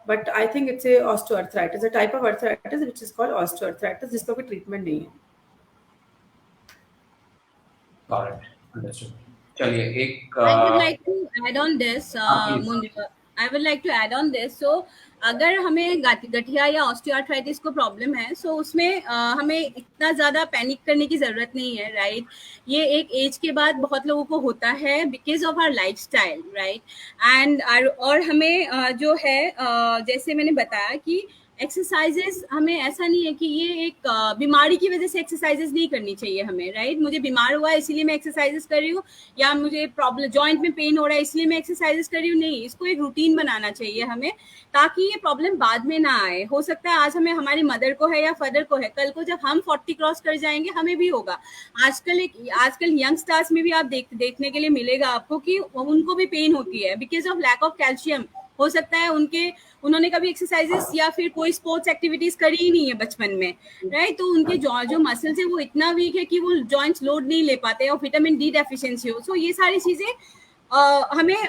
But I think it's a osteoarthritis, a type of arthritis which is called osteoarthritis, जिसका कोई ट्रीटमेंट नहीं है। Alright, understood. चलिए एक I would like to add on this, please. I would like to add on this. So अगर हमें गठिया या ऑस्टियोआर्थराइटिस को प्रॉब्लम है, सो उसमें हमें इतना ज़्यादा पैनिक करने की ज़रूरत नहीं है, राइट। ये एक एज के बाद बहुत लोगों को होता है because of our lifestyle, right. And और हमें जो है जैसे मैंने बताया कि एक्सरसाइजेस, हमें ऐसा नहीं है कि ये एक बीमारी की वजह से एक्सरसाइजेस नहीं करनी चाहिए हमें, राइट। मुझे बीमार हुआ है इसीलिए मैं एक्सरसाइजेस कर रही हूँ, या मुझे प्रॉब्लम जॉइंट में पेन हो रहा है इसलिए मैं एक्सरसाइजेस कर रही हूँ, नहीं। इसको एक रूटीन बनाना चाहिए हमें, ताकि ये प्रॉब्लम बाद में ना आए। हो सकता है आज हमें हमारी मदर को है या फादर को है, कल को जब हम 40 क्रॉस कर जाएंगे हमें भी होगा। आजकल यंगस्टर्स में भी आप देखने के लिए मिलेगा आपको कि उनको भी पेन होती है because of lack of calcium. हो सकता है उन्होंने कभी एक्सरसाइजेस या फिर कोई स्पोर्ट्स एक्टिविटीज करी ही नहीं है बचपन में, राइट। तो उनके जो मसल्स है वो इतना वीक है कि वो जॉइंट्स लोड नहीं ले पाते, और विटामिन डी डेफिशिएंसी हो। सो ये सारी चीजें हमें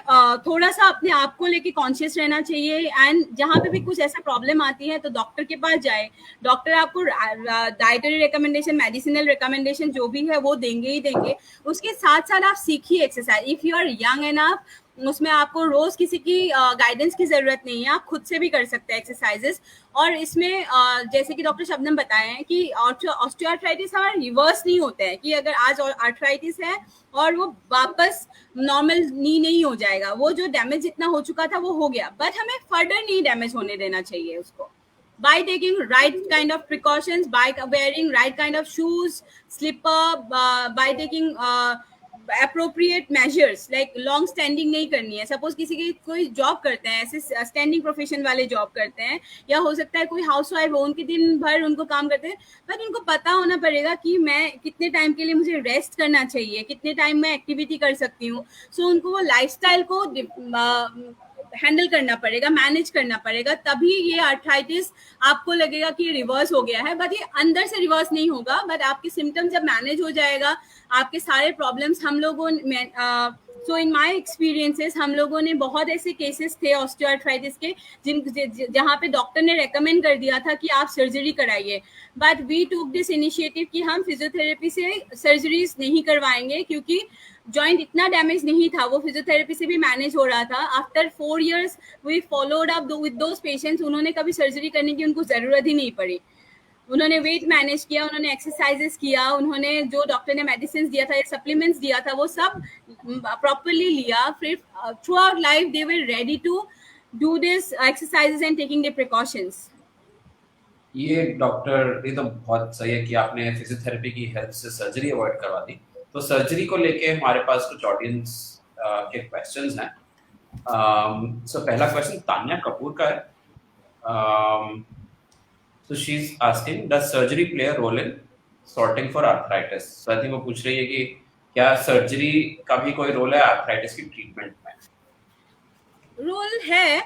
थोड़ा सा अपने आप को लेके कॉन्शियस रहना चाहिए। एंड जहाँ पे भी कुछ ऐसा प्रॉब्लम आती है तो डॉक्टर के पास जाए। डॉक्टर आपको डाइटरी रिकमेंडेशन, मेडिसिनल रिकमेंडेशन जो भी है वो देंगे ही देंगे। उसके साथ साथ आप सीखिए exercise. If you are young enough, उसमें आपको रोज किसी की गाइडेंस की जरूरत नहीं है, आप खुद से भी कर सकते हैं एक्सरसाइजेस। और इसमें जैसे कि डॉक्टर शबनम बताए हैं कि ऑस्टियोआर्थराइटिस हमारा रिवर्स नहीं होता है, कि अगर आज आर्थराइटिस है और वो वापस नॉर्मल नी नहीं हो जाएगा। वो जो डैमेज जितना हो चुका था वो हो गया, बट हमें फर्दर नहीं डैमेज होने देना चाहिए उसको, by taking right kind of precautions, by wearing right kind of shoes, slipper, by taking appropriate measures, like long standing नहीं करनी है। सपोज किसी की कोई जॉब करते हैं, ऐसे स्टैंडिंग प्रोफेशन वाले जॉब करते हैं, या हो सकता है कोई हाउस वाइफ हो, उनके दिन भर उनको काम करते हैं, बट उनको पता होना पड़ेगा कि मैं कितने टाइम के लिए मुझे रेस्ट करना चाहिए, कितने टाइम मैं एक्टिविटी कर सकती हूँ। सो उनको वो लाइफस्टाइल को हैंडल करना पड़ेगा, मैनेज करना पड़ेगा, तभी ये आर्थराइटिस आपको लगेगा कि रिवर्स हो गया है। बट ये अंदर से रिवर्स नहीं होगा, बट आपके सिम्टम जब मैनेज हो जाएगा, आपके सारे प्रॉब्लम्स हम लोगों सो इन माय एक्सपीरियंसेस हम लोगों ने बहुत ऐसे केसेस थे ऑस्टियोआर्थराइटिस के जहाँ पे डॉक्टर ने रेकमेंड कर दिया था कि आप सर्जरी कराइए, but we took this initiative कि हम फिजियोथेरेपी से सर्जरीज नहीं करवाएंगे, क्योंकि जॉइंट इतना डैमेज नहीं था, वो फिजियोथेरेपी से भी मैनेज हो रहा था। After 4 years we followed up with those patients, उन्होंने कभी सर्जरी करने की उनको जरूरत ही नहीं पड़ी। उन्होंने वेट मैनेज किया, उन्होंने एक्सरसाइजेस किया, उन्होंने जो डॉक्टर ने मेडिसिन दिया था या सप्लीमेंट्स दिया था वो सब प्रॉपरली लिया। फिर throughout life they were ready to do this exercises and taking the precautions. ये डॉक्टर, ये तो बहुत सही है कि आपने फिजियोथेरेपी की हेल्प से सर्जरी अवॉइड करवा दी। तो सर्जरी को लेके हमारे पास कुछ ऑडियंस के क्वेश्चंस हैं। सो पहला क्वेश्चन तान्या कपूर का है। So she's asking, does surgery play a role in sorting for arthritis? So I think वो पूछ रही है कि क्या सर्जरी का भी कोई रोल है आर्थराइटिस की ट्रीटमेंट में? रोल है।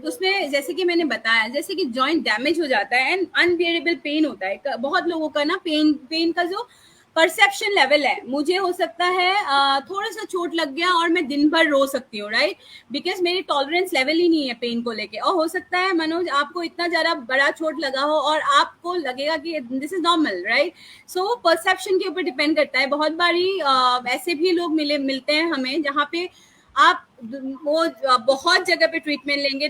उसमें जैसे कि मैंने बताया, जैसे कि जॉइंट डैमेज हो जाता है एंड अनबियरेबल पेन होता है बहुत लोगों का ना, पेन का जो परसेप्शन लेवल है। मुझे हो सकता है थोड़ा सा चोट लग गया और मैं दिन भर रो सकती हूँ, राइट, बिकॉज मेरी टॉलरेंस लेवल ही नहीं है पेन को लेके। और हो सकता है मनोज आपको इतना ज्यादा बड़ा चोट लगा हो और आपको लगेगा कि this is normal, right. So perception के ऊपर डिपेंड करता है। बहुत बारी ऐसे भी लोग मिलते हैं हमें जहाँ पे आप वो बहुत जगह पे ट्रीटमेंट लेंगे,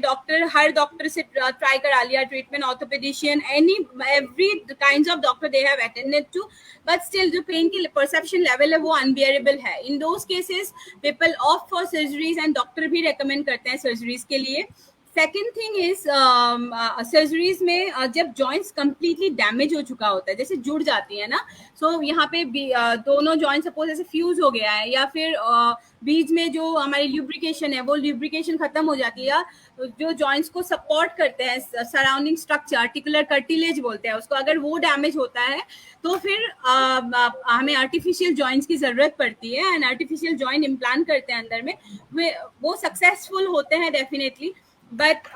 हर डॉक्टर से ट्राई करा लिया treatment, orthopaedician, every kinds of doctor they have attended to, but still जो पेन की परसेप्शन लेवल है वो अनबियरेबल है। In those cases people opt for surgeries and doctor भी रेकमेंड करते हैं सर्जरीज के लिए। सेकेंड थिंग इज सर्जरीज में जब जॉइंट्स कंप्लीटली डैमेज हो चुका होता है, जैसे जुड़ जाती है ना, सो यहाँ पे दोनों जॉइंट सपोज ऐसे फ्यूज हो गया है, या फिर बीच में जो हमारी ल्यूब्रिकेशन है वो ल्यूब्रिकेशन खत्म हो जाती है, या जो जॉइंट्स को सपोर्ट करते हैं सराउंडिंग स्ट्रक्चर, आर्टिकुलर कार्टिलेज बोलते हैं उसको, अगर वो डैमेज होता है तो फिर हमें आर्टिफिशियल जॉइंट्स की जरूरत पड़ती है, एंड आर्टिफिशियल जॉइंट इम्प्लांट करते हैं अंदर में। वो सक्सेसफुल होते हैं डेफिनेटली, बट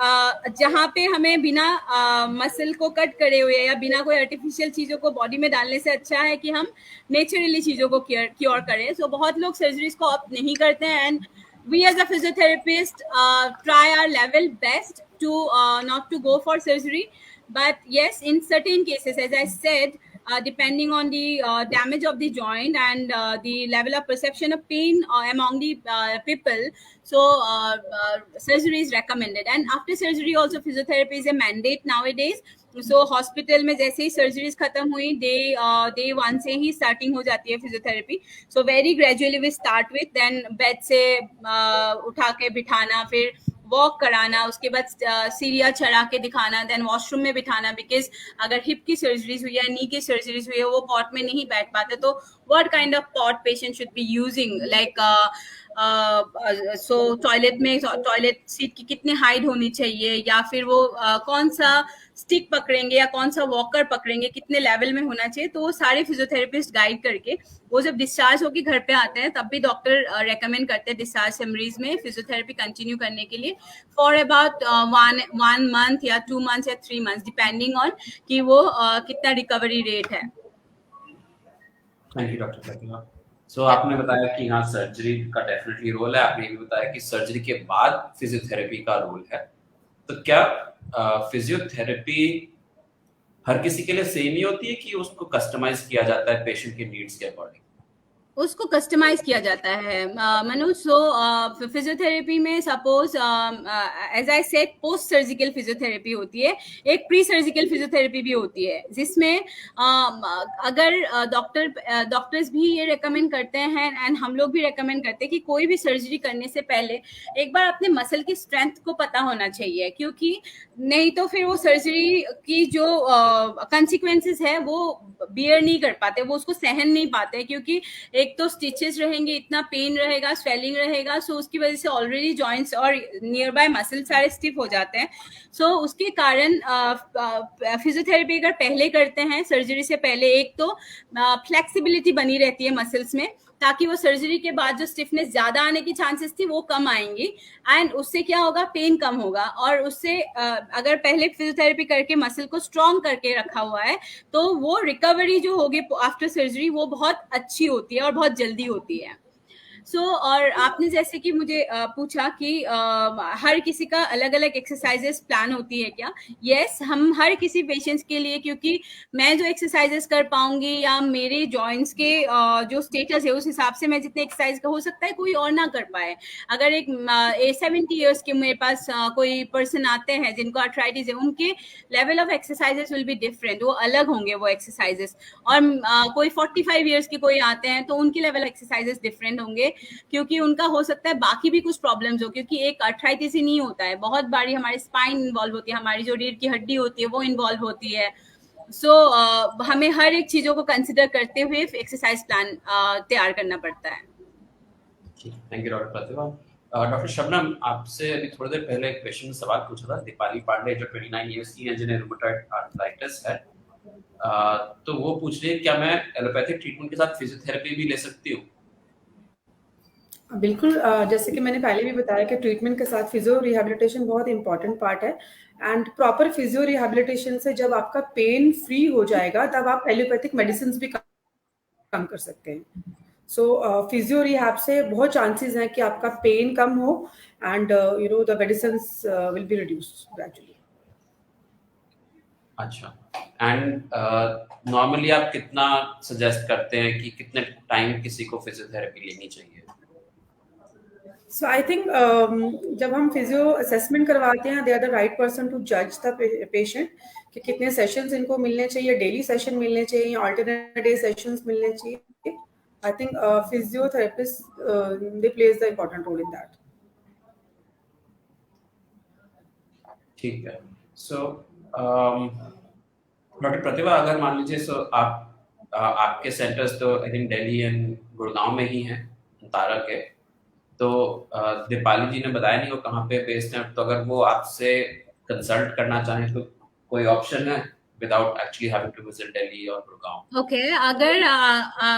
जहाँ पे हमें बिना मसल को कट करे हुए या बिना कोई आर्टिफिशियल चीजों को बॉडी में डालने से अच्छा है कि हम नेचुरली चीजों को क्योर करें। सो बहुत लोग सर्जरीज को ऑप्ट नहीं करते हैं, and we as a physiotherapist try our level best to not to go for surgery, but yes, in certain cases, as I said, depending on the damage of the joint and the level of perception of pain among the people, so surgery is recommended. And after surgery also physiotherapy is a mandate nowadays. So hospital में जैसे ही surgeries खत्म हुई day one से ही starting हो जाती है physiotherapy. So very gradually we start with, then bed से उठा के बिठाना, फिर वॉक कराना, उसके बाद सीढ़ियाँ चढ़ा के दिखाना, देन वॉशरूम में बिठाना, बिकॉज अगर हिप की सर्जरीज हुई है, नी की सर्जरीज हुई है, वो पॉट में नहीं बैठ पाते, तो what kind of pot patient should be using, like so toilet seat की कितनी हाइट होनी चाहिए, या फिर वो कौन सा स्टिक पकड़ेंगे या कौन सा वॉकर पकड़ेंगे, कितने लेवल में होना चाहिए, तो वो सारे फिजियोथेरेपिस्ट गाइड करके वो जब डिस्चार्ज होकर घर पे आते हैं तब भी डॉक्टर रेकमेंड करते हैं डिस्चार्ज समरीज में फिजियोथेरेपी कंटिन्यू करने के लिए फॉर अबाउट 1 month या 2 months या 3 months, डिपेंडिंग ऑन कि वो कितना रिकवरी रेट है। थैंक यू डॉक्टर प्रतिभा। सो आपने बताया कि यहाँ सर्जरी का डेफिनेटली रोल है, आपने ये भी बताया कि सर्जरी के बाद फिजियोथेरेपी का रोल है। तो क्या फिजियोथेरेपी हर किसी के लिए सेम ही होती है कि उसको कस्टमाइज किया जाता है पेशेंट के नीड्स के अकॉर्डिंग? उसको कस्टमाइज किया जाता है मनोज। सो फिजियोथेरेपी में suppose as I said post surgical physiotherapy होती है, एक प्री सर्जिकल फिजियोथेरेपी भी होती है, जिसमें अगर डॉक्टर्स भी ये रेकमेंड करते हैं एंड हम लोग भी रेकमेंड करते हैं कि कोई भी सर्जरी करने से पहले एक बार अपने मसल की स्ट्रेंथ को पता होना चाहिए, क्योंकि नहीं तो फिर वो सर्जरी की जो कंसिक्वेंसेस है वो बियर नहीं कर पाते, वो उसको सहन नहीं पाते, क्योंकि एक तो स्टिचेस रहेंगे, इतना पेन रहेगा, स्वेलिंग रहेगा, सो उसकी वजह से ऑलरेडी जॉइंट्स और नियर बाय मसल सारे स्टिफ हो जाते हैं। सो उसके कारण फिजियोथेरेपी अगर पहले करते हैं सर्जरी से पहले, एक तो फ्लेक्सिबिलिटी बनी रहती है मसल्स में, ताकि वो सर्जरी के बाद जो स्टिफनेस ज्यादा आने की चांसेस थी वो कम आएंगी, एंड उससे क्या होगा, पेन कम होगा, और उससे अगर पहले फिजियोथेरेपी करके मसल को स्ट्रॉन्ग करके रखा हुआ है तो वो रिकवरी जो होगी आफ्टर सर्जरी वो बहुत अच्छी होती है और बहुत जल्दी होती है। सो और आपने जैसे कि मुझे पूछा कि हर किसी का अलग अलग एक्सरसाइजेस प्लान होती है क्या? यस, हम हर किसी पेशेंट्स के लिए, क्योंकि मैं जो एक्सरसाइजेस कर पाऊंगी या मेरे जॉइंट्स के जो स्टेटस है उस हिसाब से मैं जितने एक्सरसाइज हो सकता है कोई और ना कर पाए। अगर एक 70 ईयर्स के मेरे पास कोई पर्सन आते हैं जिनको आर्थराइटिस है, उनके level of exercises will be different, वो अलग होंगे वो एक्सरसाइजेस, और कोई 45 ईयर्स के कोई आते हैं तो उनके लेवल एक्सरसाइजेस डिफरेंट होंगे, क्योंकि उनका हो सकता है बाकी भी कुछ प्रॉब्लम्स हो, क्योंकि एक आर्थराइटिस ही नहीं होता है, बहुत बारी हमारी स्पाइन इन्वॉल्व होती है, हमारी जो रीढ़ की हड्डी होती है वो इन्वॉल्व होती है। सो हमें हर एक चीजों को कंसिडर करते हुए एक्सरसाइज प्लान तैयार करना पड़ता है। Thank you doctor Pratibha. Doctor Shabnam, आपसे अभी थोड़ी देर पहले एक क्वेश्चन सवाल पूछा था दीपाली पांडे जो 29 ईयर्स की हैं जिन्हें रूमेटॉइड आर्थराइटिस है, तो वो पूछ रही है क्या मैं एलोपैथिक ट्रीटमेंट के साथ फिजियोथेरेपी भी ले सकती हूँ? बिल्कुल, जैसे कि मैंने पहले भी बताया कि ट्रीटमेंट के साथ फिजियो रिहैबिलिटेशन बहुत इंपॉर्टेंट पार्ट है, एंड प्रॉपर फिजियो रिहैबिलिटेशन से जब आपका पेन फ्री हो जाएगा तब आप एलोपैथिक मेडिसिन भी कम कर सकते हैं। सो फिजियो रिहैब से बहुत चांसेस हैं कि आपका पेन कम हो and the medicines will be reduced gradually. अच्छा, एंड नॉर्मली आप कितना सजेस्ट करते हैं कि कितने टाइम किसी को फिजियोथेरेपी लेनी चाहिए? सो आई थिंक जब हम फिजियो असेसमेंट करवाते हैं, they are the right person to जज द पेशेंट कि कितने सेशंस इनको मिलने चाहिए, डेली सेशन मिलने चाहिए, ऑल्टरनेट डे सेशंस मिलने चाहिए। I think physiotherapist they plays the important role in that. ठीक है। सो डॉक्टर प्रतिभा, अगर मान लीजिए आपके सेंटर्स तो I think Delhi and Gurgaon में ही हैं, तारा के, तो दीपाली जी ने बताया नहीं वो कहाँ पे बेस्ड हैं, तो अगर वो आपसे कंसल्ट करना चाहें तो कोई ऑप्शन है without actually having to visit Delhi और गुड़गांव? ओके, अगर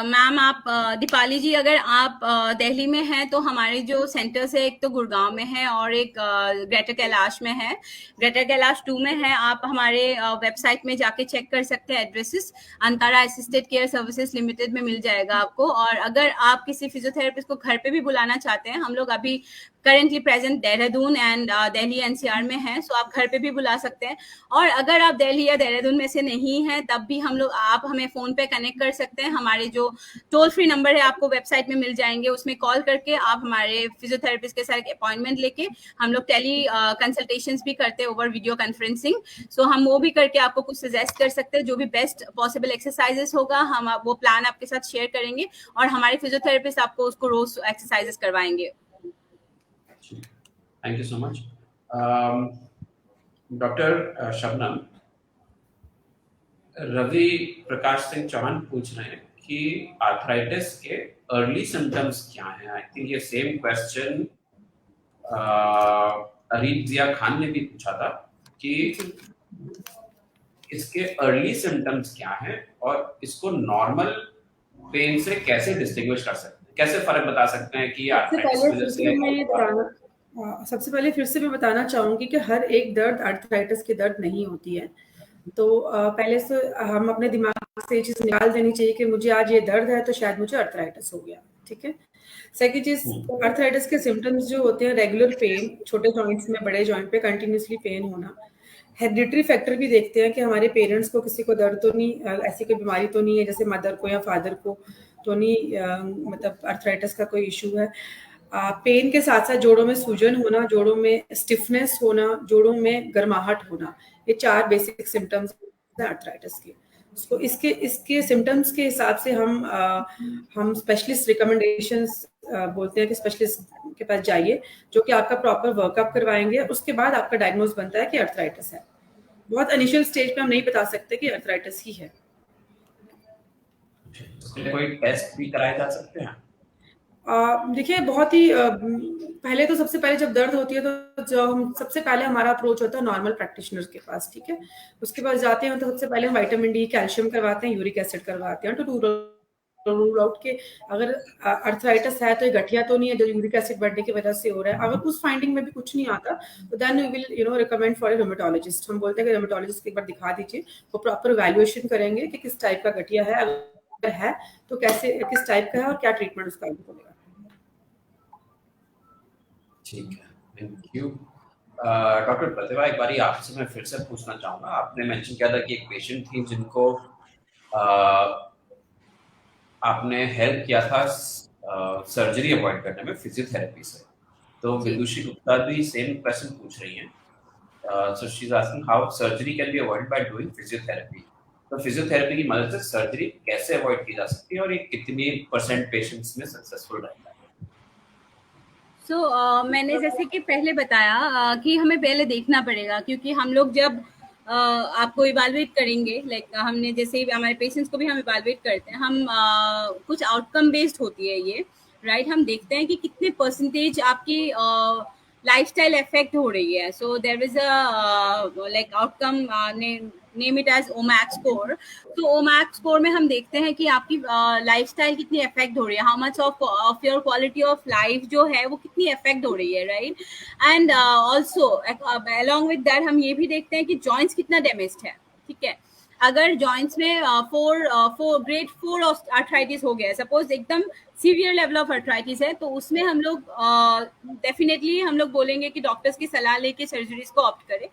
मैम आप दीपाली जी, अगर आप दिल्ली में हैं तो हमारे जो सेंटर्स है, एक तो गुड़गांव में है और एक ग्रेटर कैलाश में है, ग्रेटर कैलाश 2 में है। आप हमारे वेबसाइट में जाके चेक कर सकते हैं, addresses Antara assisted care services limited में मिल जाएगा आपको। और अगर आप किसी फिजियोथेरेपिस्ट को घर पे भी बुलाना चाहते हैं, हम लोग अभी currently present Dehradun and Delhi NCR में हैं, सो आप घर पे भी बुला सकते हैं। और अगर आप दिल्ली या देहरादून में से नहीं हैं, तब भी आप हमें फोन पे कनेक्ट कर सकते हैं। हमारे जो टोल फ्री नंबर है आपको वेबसाइट में मिल जाएंगे, उसमें कॉल करके आप हमारे फिजियोथेरेपिस्ट के साथ अपॉइंटमेंट लेके, हम लोग टेली कंसल्टेशंस भी करते हैं ओवर वीडियो कॉन्फ्रेंसिंग, सो हम वो भी करके आपको कुछ सजेस्ट कर सकते हैं। जो भी बेस्ट पॉसिबल एक्सरसाइजेस होगा, हम वो प्लान आपके साथ शेयर करेंगे और हमारे फिजियोथेरेपिस्ट आपको उसको रोज एक्सरसाइजेस करवाएंगे। Thank you so much. Doctor Shabnam, Ravi Prakash Singh Chauhan पूछ रहे हैं कि आर्थराइटिस के अर्ली सिम्टम्स क्या हैं। आई थिंक ये सेम क्वेश्चन अरीब जिया खान ने भी पूछा था कि इसके अर्ली सिम्टम्स क्या हैं और इसको नॉर्मल पेन से कैसे डिस्टिंग्विश कर सकते हैं, कैसे फर्क बता सकते हैं कि आर्थराइटिस की वजह से। सबसे पहले फिर से मैं बताना चाहूंगी कि हर एक दर्द आर्थराइटिस की दर्द नहीं होती है। तो पहले से हम अपने दिमाग से ये चीज निकाल देनी चाहिए कि मुझे आज ये दर्द है तो शायद मुझे आर्थराइटिस हो गया। ठीक है। सेकंड चीज, आर्थराइटिस के सिम्टम्स जो होते हैं, रेगुलर पेन, छोटे जॉइंट्स में, बड़े जॉइंट पे कंटिन्यूसली पेन होना। हेरिडिटरी फैक्टर भी देखते हैं कि हमारे पेरेंट्स को किसी को दर्द तो नहीं, ऐसी कोई बीमारी तो नहीं है, जैसे मदर को या फादर को तो नहीं, मतलब आर्थराइटिस का कोई इशू है। पेन के साथ साथ जोड़ों में सूजन होना, जोड़ों में स्टिफनेस होना, जोड़ों में गर्माहट होना, ये 4 बेसिक सिम्टम्स हैं आर्थराइटिस के। तो इसके सिम्टम्स के हिसाब से हम स्पेशलिस्ट रिकमेंडेशंस बोलते हैं कि स्पेशलिस्ट के पास जाइए, जो कि आपका प्रॉपर वर्कअप करवाएंगे। उसके बाद आपका डायग्नोज बनता है कि आर्थराइटिस है। बहुत इनिशियल स्टेज पे हम नहीं बता सकते कि आर्थराइटिस ही है। कोई टेस्ट भी कराए जा सकते हैं? देखिए, बहुत ही पहले तो सबसे पहले जब दर्द होती है तो जो हम सबसे पहले हमारा अप्रोच होता है नॉर्मल प्रैक्टिशनर के पास। ठीक है। उसके पास जाते हैं तो सबसे पहले हम विटामिन डी, कैल्शियम करवाते हैं, यूरिक एसिड करवाते हैं, तो रूल आउट के अगर आर्थराइटिस है तो ये गठिया तो नहीं है जो यूरिक एसिड बढ़ने की वजह से हो रहा है। अगर उस फाइंडिंग में भी कुछ नहीं आता तो then we will recommend for a rheumatologist. हम बोलते हैं कि रोमेटोलॉजिस्ट एक बार दिखा दीजिए, वो प्रॉपर वैल्यूएशन करेंगे कि किस टाइप का गठिया है, अगर है तो कैसे, किस टाइप का है और क्या ट्रीटमेंट उसका होगा। ठीक है, थैंक यू। डॉक्टर प्रतिभा, एक बारी आपसे मैं फिर से पूछना चाहूँगा, आपने मेंशन किया था कि एक पेशेंट थी जिनको आपने हेल्प किया था सर्जरी अवॉइड करने में फिजियोथेरेपी से, तो विदुषी गुप्ता भी सेम क्वेश्चन पूछ रही हैं। So she is asking how surgery can be avoid by doing physiotherapy. तो फिजियोथेरेपी की मदद से सर्जरी कैसे अवॉइड की जा सकती है और ये कितनी % पेशेंट्स में सक्सेसफुल रहता है? मैंने जैसे कि पहले बताया कि हमें पहले देखना पड़ेगा, क्योंकि हम लोग जब आपको इवैल्यूएट करेंगे, लाइक हमने जैसे हमारे पेशेंट्स को भी हम इवैल्यूएट करते हैं, हम कुछ आउटकम बेस्ड होती है ये, राइट। हम देखते हैं कि कितने परसेंटेज आपकी लाइफस्टाइल इफेक्ट हो रही है। So there is a like outcome, name it as ओमैक स्कोर। तो ओमैक स्कोर में हम देखते हैं कि आपकी लाइफस्टाइल कितनी इफेक्ट हो रही है, how much of your quality of life जो है वो कितनी इफेक्ट हो रही है, right. And also along with that हम ये भी देखते हैं कि जॉइंट्स कितना डैमेज्ड है, ठीक है। अगर जॉइंट्स में ग्रेड 4 आर्थराइटिस हो गया, सपोज एकदम सीवियर लेवल ऑफ आर्थराइटिस है, तो उसमें हम लोग डेफिनेटली हम लोग बोलेंगे कि डॉक्टर्स की सलाह लेके सर्जरीज को ऑप्ट करें।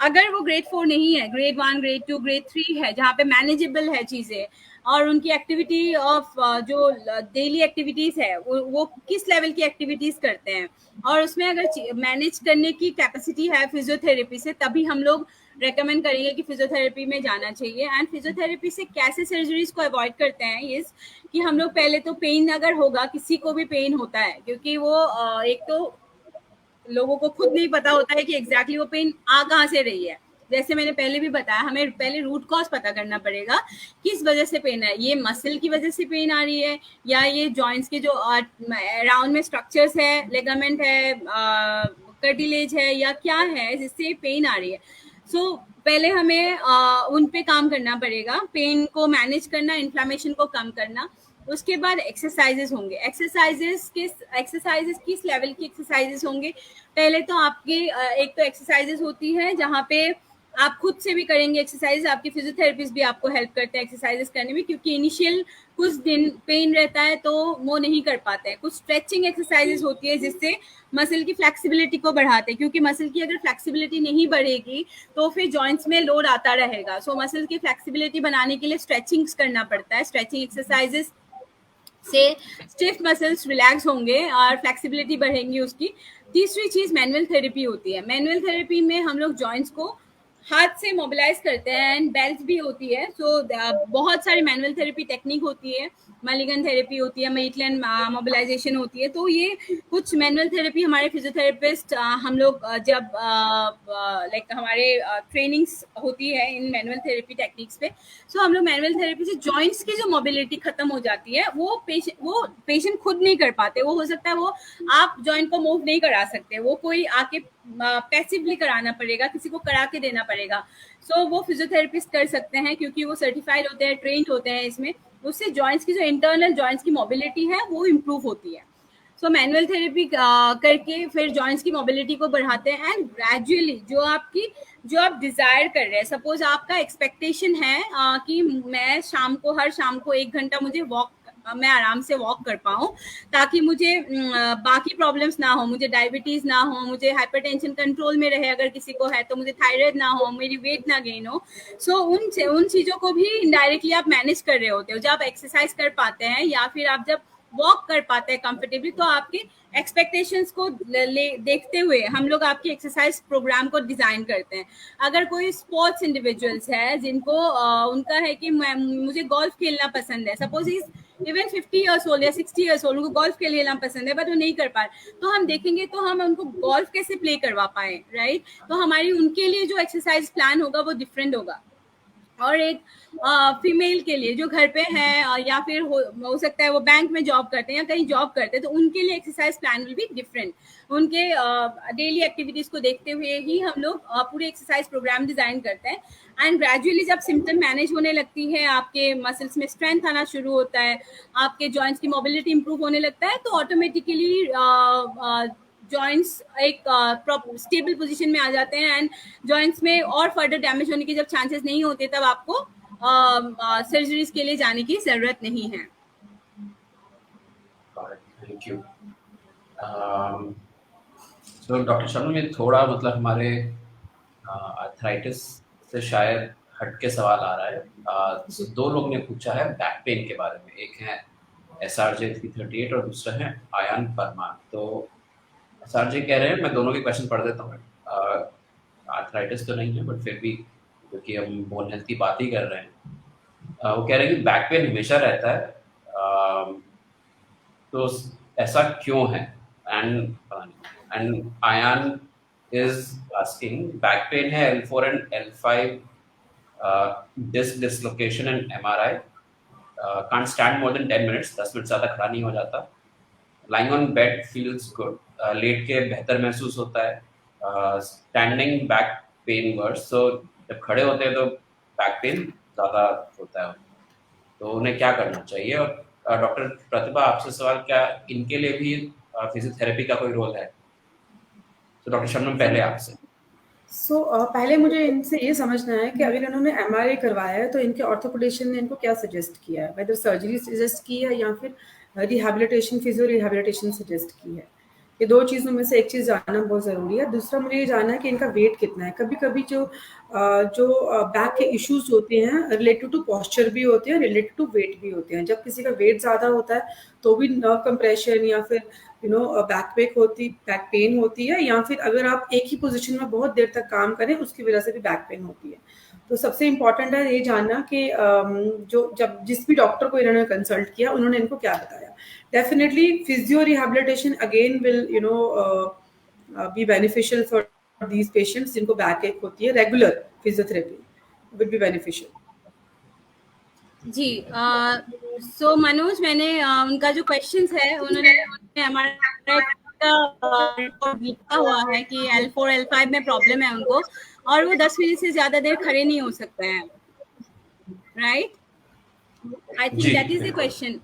अगर वो ग्रेड 4 नहीं है, ग्रेड 1, ग्रेड 2, ग्रेड 3 है, जहाँ पे मैनेजेबल है चीज़ें, और उनकी एक्टिविटी ऑफ जो डेली एक्टिविटीज़ है वो किस लेवल की एक्टिविटीज़ करते हैं, और उसमें अगर मैनेज करने की कैपेसिटी है फिजियोथेरेपी से, तभी हम लोग रेकमेंड करेंगे कि फिजियोथेरेपी में जाना चाहिए। एंड फिजियोथेरेपी से कैसे सर्जरीज को अवॉइड करते हैं, ये कि हम लोग पहले तो पेन अगर होगा, किसी को भी पेन होता है, क्योंकि वो एक तो लोगों को खुद नहीं पता होता है कि एग्जैक्टली वो पेन आ कहाँ से रही है। जैसे मैंने पहले भी बताया, हमें पहले रूट कॉज पता करना पड़ेगा किस वजह से पेन है। ये मसल की वजह से पेन आ रही है, या ये जॉइंट्स के जो अराउंड में स्ट्रक्चर्स है, लेगामेंट है, कार्टिलेज है, या क्या है जिससे पेन आ रही है। सो पहले हमें उन पे काम करना पड़ेगा, पेन को मैनेज करना, इन्फ्लामेशन को कम करना। उसके बाद एक्सरसाइजेस होंगे। एक्सरसाइजेस किस लेवल की एक्सरसाइजेस होंगे? पहले तो आपके एक तो एक्सरसाइजेस होती है जहाँ पे आप खुद से भी करेंगे एक्सरसाइज, आपके फिजियोथेरेपिस्ट भी आपको हेल्प करते हैं एक्सरसाइजेस करने में, क्योंकि इनिशियल कुछ दिन पेन रहता है तो वो नहीं कर पाते हैं। कुछ स्ट्रेचिंग एक्सरसाइजेस होती है जिससे मसल की फ्लेक्सिबिलिटी को बढ़ाते हैं, क्योंकि मसल की अगर फ्लेक्सिबिलिटी नहीं बढ़ेगी तो फिर जॉइंट्स में लोड आता रहेगा। सो मसल की फ्लेक्सिबिलिटी बनाने के लिए स्ट्रेचिंग्स करना पड़ता है। स्ट्रेचिंग एक्सरसाइजेस से स्टिफ मसल्स रिलैक्स होंगे और फ्लेक्सिबिलिटी बढ़ेंगी उसकी। तीसरी चीज मैनुअल थेरेपी होती है। मैनुअल थेरेपी में हम लोग जॉइंट्स को हाथ से मोबिलाइज करते हैं, एंड बेल्ट भी होती है। सो बहुत सारी मैनुअल थेरेपी टेक्निक होती है, मलिगन थेरेपी होती है, मेटलैंड मोबिलाइजेशन होती है। तो ये कुछ मैनुअल थेरेपी हमारे फिजियोथेरेपिस्ट हम लोग जब लाइक हमारे ट्रेनिंग्स होती है इन मैनुअल थेरेपी टेक्निक्स पे, सो हम लोग मैनुअल थेरेपी से जॉइंट्स की जो मोबिलिटी खत्म हो जाती है, वो पेशेंट खुद नहीं कर पाते। वो हो सकता है वो आप जॉइंट को मूव नहीं करा सकते, वो कोई आके पैसिवली कराना पड़ेगा, किसी को करा के देना पड़ेगा। सो वो फिजियोथेरेपिस्ट कर सकते हैं, क्योंकि वो सर्टिफाइड होते हैं, ट्रेंड होते हैं इसमें। उससे जॉइंट्स की जो इंटरनल जॉइंट्स की मोबिलिटी है वो इम्प्रूव होती है। सो मैनुअल थेरेपी करके फिर जॉइंट्स की मोबिलिटी को बढ़ाते हैं, एंड ग्रेजुअली जो आप डिजायर कर रहे हैं, सपोज आपका एक्सपेक्टेशन है कि मैं हर शाम को 1 घंटा मैं आराम से वॉक कर पाऊँ, ताकि मुझे बाकी प्रॉब्लम्स ना हो, मुझे डायबिटीज ना हो, मुझे हाइपरटेंशन कंट्रोल में रहे, अगर किसी को है तो मुझे थायराइड ना हो, मेरी वेट ना गेन हो। सो उन चीज़ों को भी इनडायरेक्टली आप मैनेज कर रहे होते हो। जब आप एक्सरसाइज कर पाते हैं या फिर आप जब वॉक कर पाते हैं कंफर्टेबली, तो आपके एक्सपेक्टेशंस को देखते हुए हम लोग आपकी एक्सरसाइज प्रोग्राम को डिजाइन करते हैं। अगर कोई स्पोर्ट्स इंडिविजुअल्स है जिनको उनका है कि मुझे गोल्फ खेलना पसंद है, suppose is even 50 years old या 60 ईयर्स ओल्ड, उनको गोल्फ खेलना पसंद है बट वो नहीं कर पा रहे, तो हम देखेंगे तो हम उनको गोल्फ कैसे प्ले करवा पाए, राइट? तो हमारी उनके लिए जो एक्सरसाइज प्लान होगा वो डिफरेंट होगा। और एक फीमेल के लिए जो घर पे है, या फिर हो सकता है वो बैंक में जॉब करते हैं या कहीं जॉब करते हैं, तो उनके लिए exercise plan will be different. उनके डेली एक्टिविटीज को देखते हुए ही हम लोग पूरे एक्सरसाइज प्रोग्राम डिजाइन करते हैं। एंड ग्रेजुअली जब सिम्टम मैनेज होने लगती है, आपके मसल्स में स्ट्रेंथ आना शुरू होता है, आपके जॉइंट्स की मोबिलिटी इंप्रूव होने लगता है, तो ऑटोमेटिकली जॉइंट्स एक स्टेबल पोजीशन में आ जाते हैं, एंड जॉइंट्स में और फर्दर डैमेज होने के जब चांसेस नहीं होते, तब आपको सर्जरीज के लिए जाने की जरूरत नहीं है। Thank you. तो डॉक्टर शर्मा, ये थोड़ा मतलब हमारे आर्थराइटिस से शायद हट के सवाल आ रहा है। 2 लोग ने पूछा है बैक पेन के बारे में, एक है SRJ 338 और दूसरा है आयान परमार। तो SRJ कह रहे हैं, मैं दोनों के क्वेश्चन पढ़ देता हूँ। आर्थराइटिस तो नहीं है बट फिर भी क्योंकि हम बोन हेल्थ की बात ही कर रहे हैं, वो कह रहे हैं कि बैक पेन हमेशा रहता है, तो ऐसा क्यों है? And Ayaan is asking, back pain है L4 and L5 disc dislocation and MRI, can't stand more than 10 minutes, 10 minute ज़्यादा खड़ा नहीं हो जाता, lying on bed feels good, लेट के बेहतर महसूस होता है, standing back pain worse, so जब खड़े होते हैं तो बैक पेन ज़्यादा होता है, तो उन्हें क्या करना चाहिए? और डॉक्टर प्रतिभा, आपसे सवाल, क्या इनके लिए भी फिजियोथेरेपी का कोई रोल है? तो डॉक्टर शर्मा, पहले आपसे। पहले मुझे इनसे ये समझना है कि अगर इन्होंने एमआरआई करवाया है तो इनके ऑर्थोपेडिशियन ने इनको क्या सजेस्ट किया है, वेदर सर्जरी सजेस्ट की है या फिर रिहैबिलिटेशन, फिजियो रिहैबिलिटेशन सजेस्ट की है। ये दो चीज़ों में से एक चीज़ जानना बहुत ज़रूरी है। दूसरा मुझे ये जानना है कि इनका वेट कितना है। कभी कभी जो बैक के इश्यूज होते हैं रिलेटेड टू पॉस्चर भी होते हैं, रिलेटेड टू वेट भी होते हैं। जब किसी का वेट ज़्यादा होता है तो भी नर्व कंप्रेशन या फिर बैक पेन होती है, या फिर अगर आप एक ही पोजीशन में बहुत देर तक काम करें उसकी वजह से भी बैक पेन होती है। तो सबसे इम्पोर्टेंट है ये जानना कि जिस भी डॉक्टर को इन्होंने कंसल्ट किया उन्होंने इनको क्या बताया। Definitely physio rehabilitation again will be beneficial for these patients जिनको बैक एक होती है। Regular physiotherapy will be beneficial. जी, सो मनोज, मैंने उनका जो क्वेश्चंस है उन्होंने हमारा रिपोर्ट लिखा हुआ है कि L4 L5 में प्रॉब्लम है उनको, और वो 10 मिनट से ज्यादा देर खड़े नहीं हो सकते हैं, right? I think that is the question.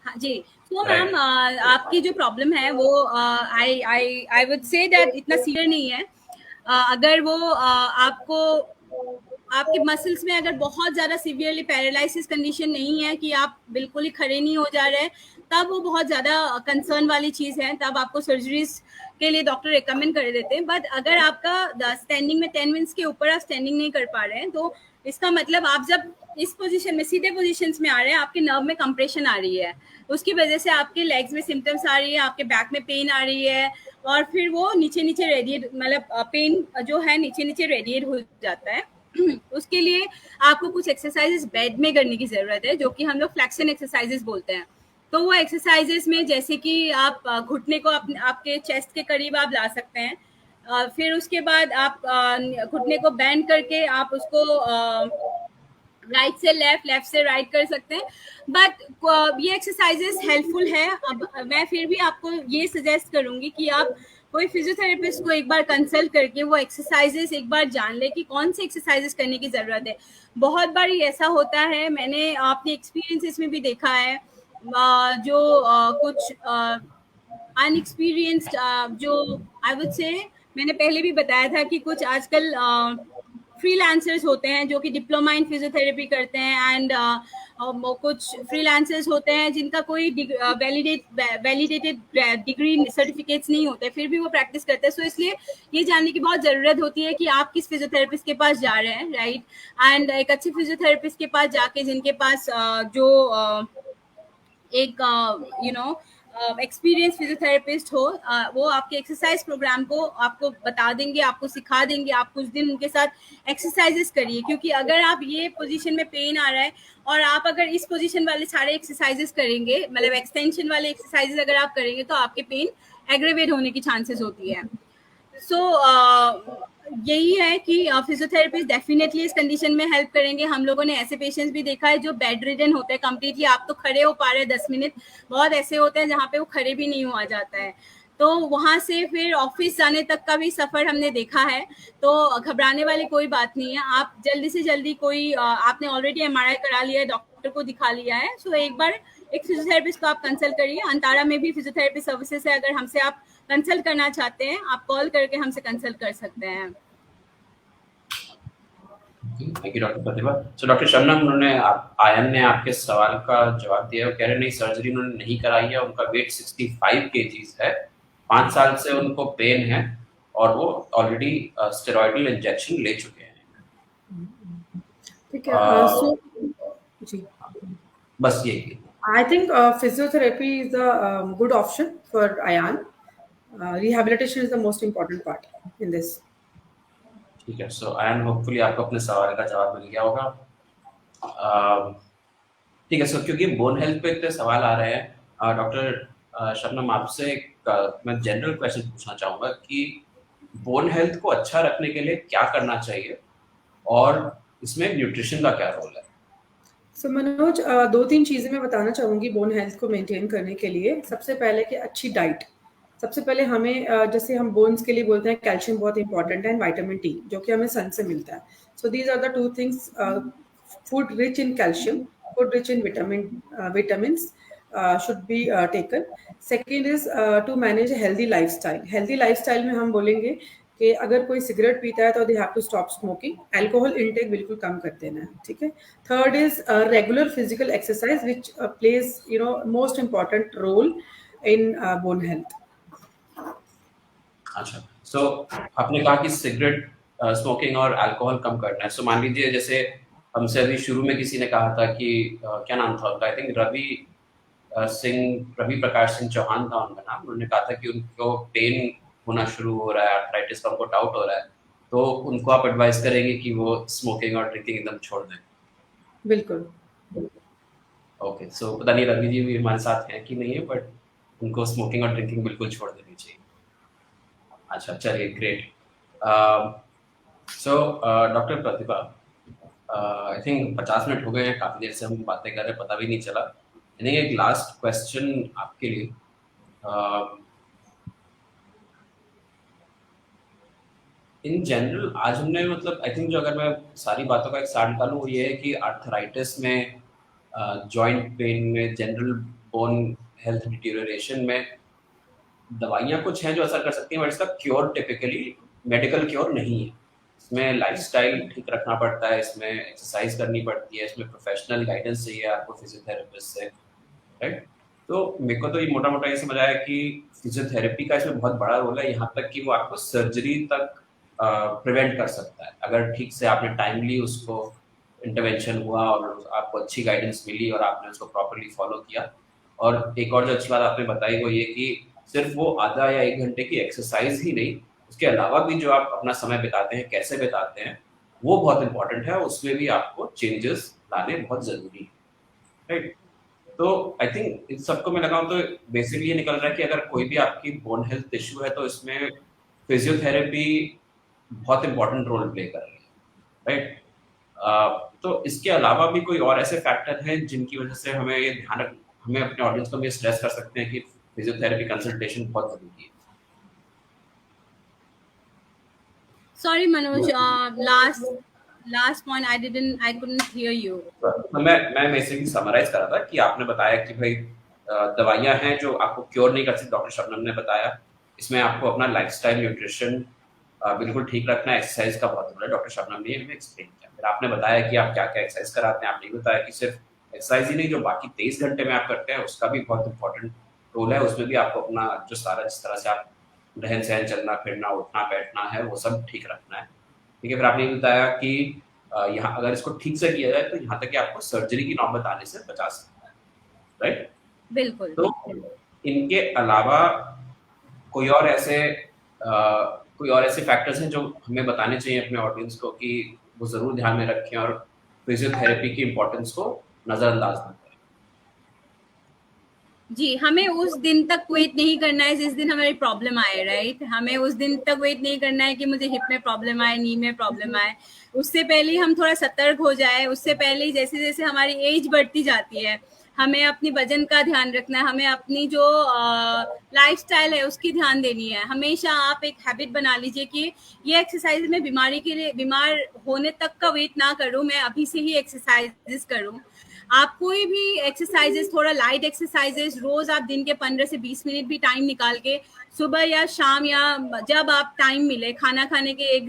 हाँ जी। तो मैम, आपकी जो प्रॉब्लम है वो आई वुड से दैट इतना सीवियर नहीं है। अगर वो आपको आपके मसल्स में अगर बहुत ज़्यादा सीवियरली पैरालिसिस कंडीशन नहीं है कि आप बिल्कुल ही खड़े नहीं हो जा रहे, तब वो बहुत ज़्यादा कंसर्न वाली चीज़ है, तब आपको सर्जरीज के लिए डॉक्टर रिकमेंड कर देते हैं। बट अगर आपका स्टैंडिंग में 10 मिनट्स के ऊपर आप स्टैंडिंग नहीं कर पा रहे हैं, तो इसका मतलब आप जब इस पोजीशन में सीधे पोजीशंस में आ रहे हैं, आपके नर्व में कंप्रेशन आ रही है, उसकी वजह से आपके लेग्स में सिम्टम्स आ रही है, आपके बैक में पेन आ रही है, और फिर वो नीचे नीचे रेडिएट, मतलब पेन जो है नीचे नीचे रेडिएट हो जाता है। उसके लिए आपको कुछ एक्सरसाइजेस बेड में करने की जरूरत है, जो कि हम लोग फ्लेक्शन एक्सरसाइजेस बोलते हैं। तो वो एक्सरसाइजेस में जैसे कि आप घुटने को आपके चेस्ट के करीब आप ला सकते हैं, फिर उसके बाद आप घुटने को बेंड करके आप उसको राइट से लेफ्ट, लेफ्ट से राइट कर सकते हैं। बट ये एक्सरसाइजेस हेल्पफुल है। अब मैं फिर भी आपको ये सजेस्ट करूंगी कि आप कोई फिजियोथेरेपिस्ट को एक बार कंसल्ट करके वो एक्सरसाइजेस एक बार जान ले कि कौन सी एक्सरसाइजेस करने की ज़रूरत है। बहुत बार ऐसा होता है, मैंने अपने एक्सपीरियंसेस में भी देखा है, जो कुछ अनएक्सपीरियंस्ड, जो आई वुड से, मैंने पहले भी बताया था कि कुछ आजकल फ्रीलांसर्स होते हैं जो कि डिप्लोमा इन फिजियोथेरेपी करते हैं, एंड कुछ फ्रीलांसर्स होते हैं जिनका कोई वैलिडेटेड डिग्री सर्टिफिकेट्स नहीं होते, फिर भी वो प्रैक्टिस करते हैं। सो इसलिए ये जानने की बहुत ज़रूरत होती है कि आप किस फिजियोथेरेपिस्ट के पास जा रहे हैं, राइट? एंड एक अच्छे फिजियोथेरेपिस्ट के पास जाके, जिनके पास जो एक एक्सपीरियंस फिजियोथेरेपिस्ट हो, वो आपके एक्सरसाइज प्रोग्राम को आपको बता देंगे, आपको सिखा देंगे। आप कुछ दिन उनके साथ एक्सरसाइजेस करिए, क्योंकि अगर आप ये पोजीशन में पेन आ रहा है और आप अगर इस पोजीशन वाले सारे एक्सरसाइजेस करेंगे, मतलब एक्सटेंशन वाले एक्सरसाइजेस अगर आप करेंगे, तो आपके पेन एग्रेवेट होने की चांसेस होती है। सो यही है कि फिजियोथेरेपिस्ट डेफिनेटली इस कंडीशन में हेल्प करेंगे। हम लोगों ने ऐसे पेशेंट्स भी देखा है जो बेड रिडन होते हैं कम्प्लीटली, आप तो खड़े हो पा रहे हैं 10 मिनट, बहुत ऐसे होते हैं जहाँ पे वो खड़े भी नहीं हुआ जाता है। तो वहाँ से फिर ऑफिस जाने तक का भी सफ़र हमने देखा है। तो घबराने वाली कोई बात नहीं है। आप जल्दी से जल्दी कोई आपने ऑलरेडी MRI करा लिया है, डॉक्टर को दिखा लिया है, सो एक बार एक फिजियोथेरेपिस्ट को आप कंसल्ट करिए। अंतारा में भी फिजियोथेरेपी सर्विसेज है, अगर हमसे आप कंसल्ट करना चाहते हैं, आप कॉल करके हमसे कंसल्ट कर सकते हैं। Thank you doctor Pratibha. So doctor Shabnam, ion ने आपके सवाल का जवाब दिया। वो कह रहे नहीं, सर्जरी उन्होंने नहीं कराई है, उनका वेट 65 kg है, 5 साल से उनको पेन है और वो ऑलरेडी स्टेरॉइडल इंजेक्शन ले चुके हैं। ठीक है। जी, बस यही। I think physiotherapy is a good option for Ayan. Rehabilitation is the most important part in this. ठीक है। सो आयन, होपफुली आपको अपने सवाल का जवाब मिल गया होगा। ठीक है। सो क्योंकि बोन हेल्थ पे इतने सवाल आ रहे हैं, डॉक्टर शबनम, आपसे मैं जनरल क्वेश्चन पूछना चाहूँगा कि बोन हेल्थ को अच्छा रखने के लिए क्या करना चाहिए और इसमें न्यूट्रिशन का क्या रोल है? सो मनोज, 2-3 चीज़ें मैं बताना चाहूँगी बोन हेल्थ को मेंटेन करने के लिए। सबसे पहले कि अच्छी डाइट। सबसे पहले हमें जैसे हम बोन्स के लिए बोलते हैं कैल्शियम बहुत इंपॉर्टेंट है, एंड विटामिन डी जो कि हमें सन से मिलता है। So these are the 2 things, food rich in calcium, food rich in vitamins should be taken. Second is to manage a healthy lifestyle. Healthy lifestyle में हम बोलेंगे कि अगर कोई सिगरेट पीता है तो they have to stop smoking, alcohol intake बिल्कुल कम कर देना है, ठीक है। Third is regular physical exercise which plays most important role in bone health. अच्छा, सो आपने कहा कि सिगरेट स्मोकिंग और अल्कोहल कम करना है। सो मान लीजिए जैसे हमसे अभी शुरू में किसी ने कहा था कि क्या नाम था उनका, आई थिंक रवि प्रकाश सिंह चौहान था उनका नाम। उन्होंने कहा था कि उनको पेन होना शुरू हो रहा है, आर्थराइटिस का उनको डाउट हो रहा है, तो उनको आप एडवाइस करेंगे कि वो स्मोकिंग और ड्रिंकिंग एकदम छोड़ दें? बिल्कुल। ओके, सो पता नहीं रवि जी भी हमारे साथ हैं कि नहीं है, बट उनको स्मोकिंग और ड्रिंकिंग बिल्कुल छोड़ देनी चाहिए। अच्छा, चलिए, great. So doctor Pratibha, I think 50 minute हो गए हैं, काफ़ी देर से हम बातें कर रहे हैं, पता भी नहीं चला। आई थिंक एक लास्ट क्वेश्चन आपके लिए, इन जनरल आज हमने मतलब आई थिंक जो अगर मैं सारी बातों का एक सार निकालूँ वो ये है कि आर्थराइटिस में, जॉइंट पेन में, जनरल बोन हेल्थ डिटीरियोरेशन में दवाइयाँ कुछ हैं जो असर कर सकती हैं, बट इसका क्योर टिपिकली मेडिकल क्योर नहीं है। इसमें लाइफस्टाइल ठीक रखना पड़ता है, इसमें एक्सरसाइज करनी पड़ती है, इसमें प्रोफेशनल गाइडेंस चाहिए आपको फिजियोथेरेपिस्ट से, राइट। तो मेरे को तो ये मोटा मोटा ये समझ आया कि फिजियोथेरेपी का इसमें बहुत बड़ा रोल है, यहाँ तक कि वो आपको सर्जरी तक प्रिवेंट कर सकता है अगर ठीक से आपने टाइमली उसको इंटरवेंशन हुआ और आपको अच्छी गाइडेंस मिली और आपने उसको प्रॉपरली फॉलो किया। और एक और जो अच्छी बात आपने बताई वो ये कि सिर्फ वो आधा या 1 घंटे की एक्सरसाइज ही नहीं, उसके अलावा भी जो आप अपना समय बिताते हैं, कैसे बिताते हैं, वो बहुत इंपॉर्टेंट है, उसमें भी आपको चेंजेस लाने बहुत जरूरी है, राइट। तो आई थिंक इन सबको मैं लगाऊं तो बेसिकली ये निकल रहा है कि अगर कोई भी आपकी बोन हेल्थ इशू है तो इसमें फिजियोथेरेपी बहुत इंपॉर्टेंट रोल प्ले कर रही है, राइट। तो इसके अलावा भी कोई और ऐसे फैक्टर हैं जिनकी वजह से हमें ये हमें अपने ऑडियंस को भी स्ट्रेस कर सकते हैं कि फिजियोथेरेपी कंसल्टेशन बहुत जरूरी है? Sorry, Manoj. Last point, I couldn't hear you. तो मैं बेसिकली समराइज कर रहा था कि आपने बताया कि भाई दवाइयां हैं जो आपको क्योर नहीं कर सकती, डॉक्टर शबनम ने बताया। इसमें आपको अपना लाइफस्टाइल, न्यूट्रिशन बिल्कुल ठीक रखना है, एक्सरसाइज का बहुत रोल है, डॉक्टर शबनम ने हमें एक्सप्लेन किया। फिर आपने बताया कि आप क्या क्या एक्सरसाइज कराते हैं। आपने बताया कि सिर्फ एक्सरसाइज ही नहीं, जो बाकी 23 घंटे में आप करते हैं उसका भी बहुत इंपॉर्टेंट रोल है, उसमें भी आपको अपना जो सारा जिस तरह से आप रहन सहन, चलना फिरना, उठना बैठना है, वो सब ठीक रखना है, ठीक है। फिर आपने बताया कि यहाँ अगर इसको ठीक से किया जाए तो यहाँ तक कि आपको सर्जरी की नौबत आने से बचा सकता है, राइट। बिल्कुल। तो इनके अलावा कोई और ऐसे फैक्टर्स हैं जो हमें बताने चाहिए अपने ऑडियंस को कि वो जरूर ध्यान में रखें और फिजियोथेरेपी की इम्पोर्टेंस को नजरअंदाज ना करें? जी, हमें उस दिन तक वेट नहीं करना है जिस दिन हमारी प्रॉब्लम आए, राइट। हमें उस दिन तक वेट नहीं करना है कि मुझे हिप में प्रॉब्लम आए, नी में प्रॉब्लम आए। उससे पहले हम थोड़ा सतर्क हो जाए। उससे पहले जैसे जैसे हमारी एज बढ़ती जाती है, हमें अपनी वजन का ध्यान रखना है, हमें अपनी जो लाइफस्टाइल है उसकी ध्यान देनी है। हमेशा आप एक हैबिट बना लीजिए कि ये एक्सरसाइज में बीमार होने तक का वेट ना करूं, मैं अभी से ही एक्सरसाइजेस करूं। आप कोई भी एक्सरसाइजेस, थोड़ा लाइट एक्सरसाइजेस रोज आप दिन के 15 से 20 मिनट भी टाइम निकाल के सुबह या शाम या जब आप टाइम मिले, खाना खाने के 1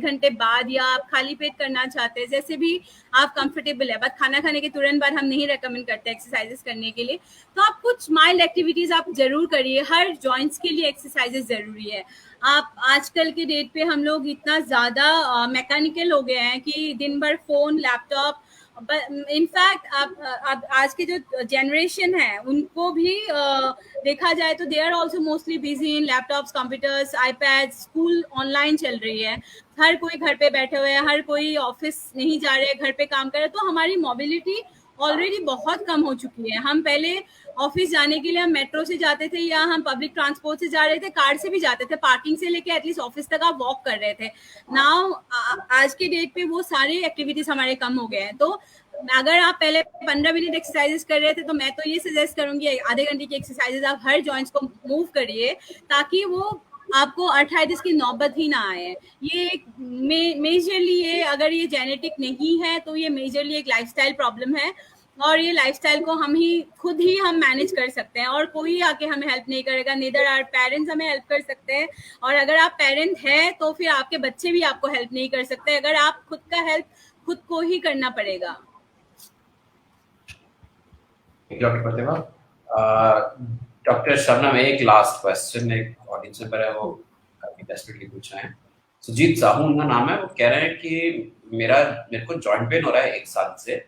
घंटे बाद या आप खाली पेट करना चाहते हैं, जैसे भी आप कंफर्टेबल है, बट खाना खाने के तुरंत बाद हम नहीं रेकमेंड करते एक्सरसाइजेस करने के लिए। तो आप कुछ माइल्ड एक्टिविटीज आप जरूर करिए। हर जॉइंट्स के लिए एक्सरसाइजेस जरूरी है। आप आजकल के डेट पे हम लोग इतना ज्यादा मैकेनिकल हो गए हैं कि दिन भर फोन, लैपटॉप, इनफैक्ट अब आज के जो जनरेशन है उनको भी देखा जाए तो they are also mostly busy in laptops, computers, iPad. School online चल रही है, हर कोई घर पे बैठे हुए हैं, हर कोई ऑफिस नहीं जा रहे, घर पे काम कर रहे। तो हमारी मोबिलिटी ऑलरेडी बहुत कम हो चुकी है। हम पहले ऑफिस जाने के लिए हम मेट्रो से जाते थे या हम पब्लिक ट्रांसपोर्ट से जा रहे थे, कार से भी जाते थे, पार्किंग से लेके एटलीस्ट ऑफिस तक आप वॉक कर रहे थे। नाउ आज के डेट पे वो सारी एक्टिविटीज हमारे कम हो गए हैं। तो अगर आप पहले 15 मिनट एक्सरसाइजेस कर रहे थे तो मैं तो ये सजेस्ट करूंगी आधे घंटे की एक्सरसाइजेस आप हर जॉइंट्स को मूव करिए, ताकि वो आपको आर्थराइटिस की नौबत ही ना आए। ये एक मेजरली, ये अगर ये जेनेटिक नहीं है तो ये मेजरली एक लाइफस्टाइल प्रॉब्लम है। और ये लाइफस्टाइल को खुद ही हम मैनेज कर सकते हैं, और कोई आके हमें हेल्प नहीं करेगा, नीदर आवर पेरेंट्स हमें हेल्प कर सकते हैं, और अगर आप पेरेंट हैं तो फिर आपके बच्चे भी आपको हेल्प नहीं कर सकते, अगर आप खुद का हेल्प खुद को ही करना पड़ेगा। डॉक्टर प्रतिभा, डॉक्टर शबनम, एक लास्ट क्वेश्चन एक ऑडियंस में है, वो काफी डेस्परेटली पूछ रहे हैं। सुजीत साहू उनका नाम है, वो कह रहे हैं कि मेरे को जॉइंट पेन हो रहा है 1 साल से,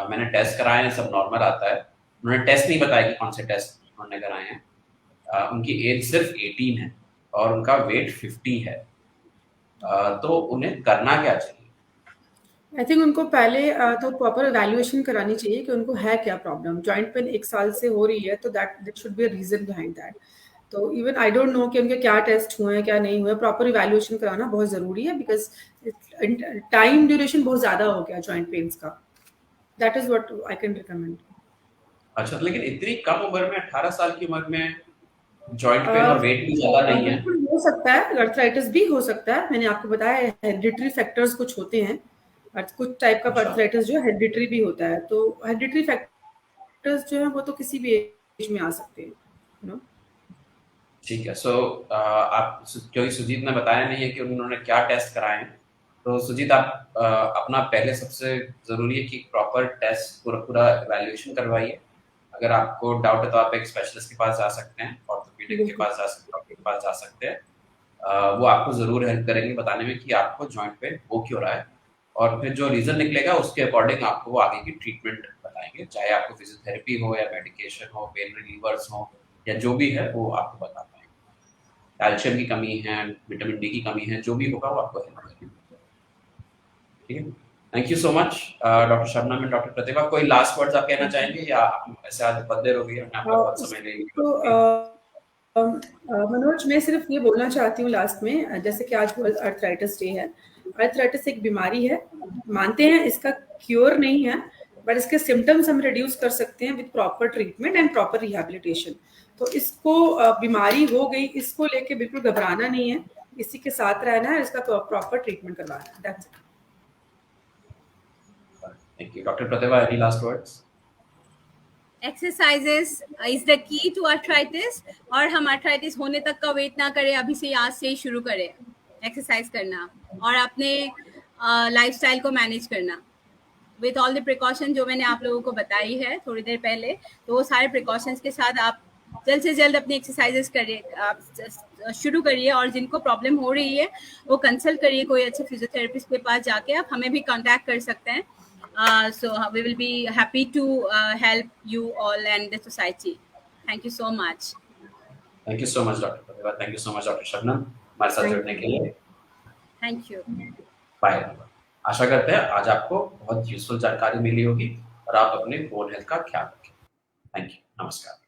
मैंने टेस्ट कराए हैं, सब नॉर्मल आता है। उन्होंने टेस्ट नहीं बताया कि कौन से टेस्ट उन्होंने कराए हैं। उनकी एज सिर्फ 18 है और उनका वेट 50 है, तो उन्हें करना क्या चाहिए? आई थिंक उनको पहले तो प्रॉपर इवैल्यूएशन करानी चाहिए कि उनको है क्या प्रॉब्लम। जॉइंट पेन 1 साल से हो रही है तो that should be a reason behind that. तो इवन आई डोंट नो कि उनके क्या टेस्ट हुए हैं क्या नहीं हुए, प्रॉपर इवैल्यूएशन कराना बहुत ज़रूरी है, बिकॉज टाइम ड्यूरेशन बहुत ज़्यादा हो गया जॉइंट पेन्स का। That is what I can recommend. अच्छा, लेकिन इतनी कम उम्र में, 18 साल की उम्र में जॉइंट पेन और वेट भी ज्यादा नहीं है? बिल्कुल हो सकता है, अर्थराइटिस भी हो सकता है। मैंने आपको बताया हेरिडिटरी फैक्टर्स कुछ होते हैं, कुछ टाइप का अर्थराइटिस जो हेरिडिटरी भी होता है। तो हेरिडिटरी फैक्टर्स जो है वो तो किसी भी एज में आ सकते हैं, यू नो। ठीक है। सो आप, क्योंकि सुजीत ने बताया नहीं है कि उन्होंने क्या टेस्ट कराए हैं, तो सुजीत आप अपना पहले सबसे जरूरी है कि प्रॉपर टेस्ट पूरा इवैल्यूएशन करवाइए। अगर आपको डाउट है तो आप एक स्पेशलिस्ट के पास जा सकते हैं, ऑर्थोपेडिक के पास जा सकते हैं, डॉक्टर के पास जा सकते हैं। वो आपको जरूर हेल्प करेंगे बताने में कि आपको जॉइंट पेन हो क्यों रहा है, और फिर जो रीजन निकलेगा उसके अकॉर्डिंग आपको वो आगे की ट्रीटमेंट बताएंगे, चाहे आपको फिजियोथेरेपी हो या मेडिकेशन हो, पेन रिलीवर्स हो, या जो भी है वो आपको बता पाएंगे। कैल्शियम की कमी है, विटामिन डी की कमी है, जो भी होगा वो आपको हेल्प करेंगे। ठीक है, thank you so much doctor Shabnam and doctor Pratibha. कोई लास्ट वर्ड्स आप कहना चाहेंगे, या ऐसे आज बहुत देर हो गई, हमने आपका बहुत समय ले लिया? मनोज, मैं सिर्फ ये बोलना चाहती हूँ लास्ट में, जैसे कि आज वर्ल्ड अर्थराइटिस डे है। अर्थराइटिस एक बीमारी है, मानते हैं इसका क्योर नहीं है, बट इसके सिम्टम्स हम रिड्यूस कर सकते हैं with proper treatment and proper rehabilitation. तो इसको बीमारी हो गई, इसको लेके बिल्कुल घबराना नहीं है, इसी के साथ रहना है, इसका प्रॉपर ट्रीटमेंट करवाना है। That's it. Thank you. Doctor Pratibha, any last words? Exercises is the key to arthritis, और हम अर्थराइटिस होने तक का वेट ना करें, अभी से आज से ही शुरू करें एक्सरसाइज करना, और अपने लाइफस्टाइल को मैनेज करना विथ ऑल द प्रिकॉशन जो मैंने आप लोगों को बताई है थोड़ी देर पहले। तो वो सारे प्रिकॉशंस के साथ आप जल्द से जल्द अपनी एक्सरसाइजेस करिए, आप शुरू करिए, और जिनको प्रॉब्लम हो रही है वो कंसल्ट करिए कोई अच्छे फिजियोथेरेपिस्ट के पास जाके। आप हमें भी कांटेक्ट कर सकते हैं। So we will be happy to help you all and the society. Thank you so much. Thank you so much, Dr. Pratibha. Thank you so much, Dr. Shabnam, हमारे साथ जुड़ने के लिए। Thank you. बाय। आशा करते हैं आज आपको बहुत यूजफुल जानकारी मिली होगी और आप अपने बोन हेल्थ का ख्याल रखें। Thank you. नमस्कार।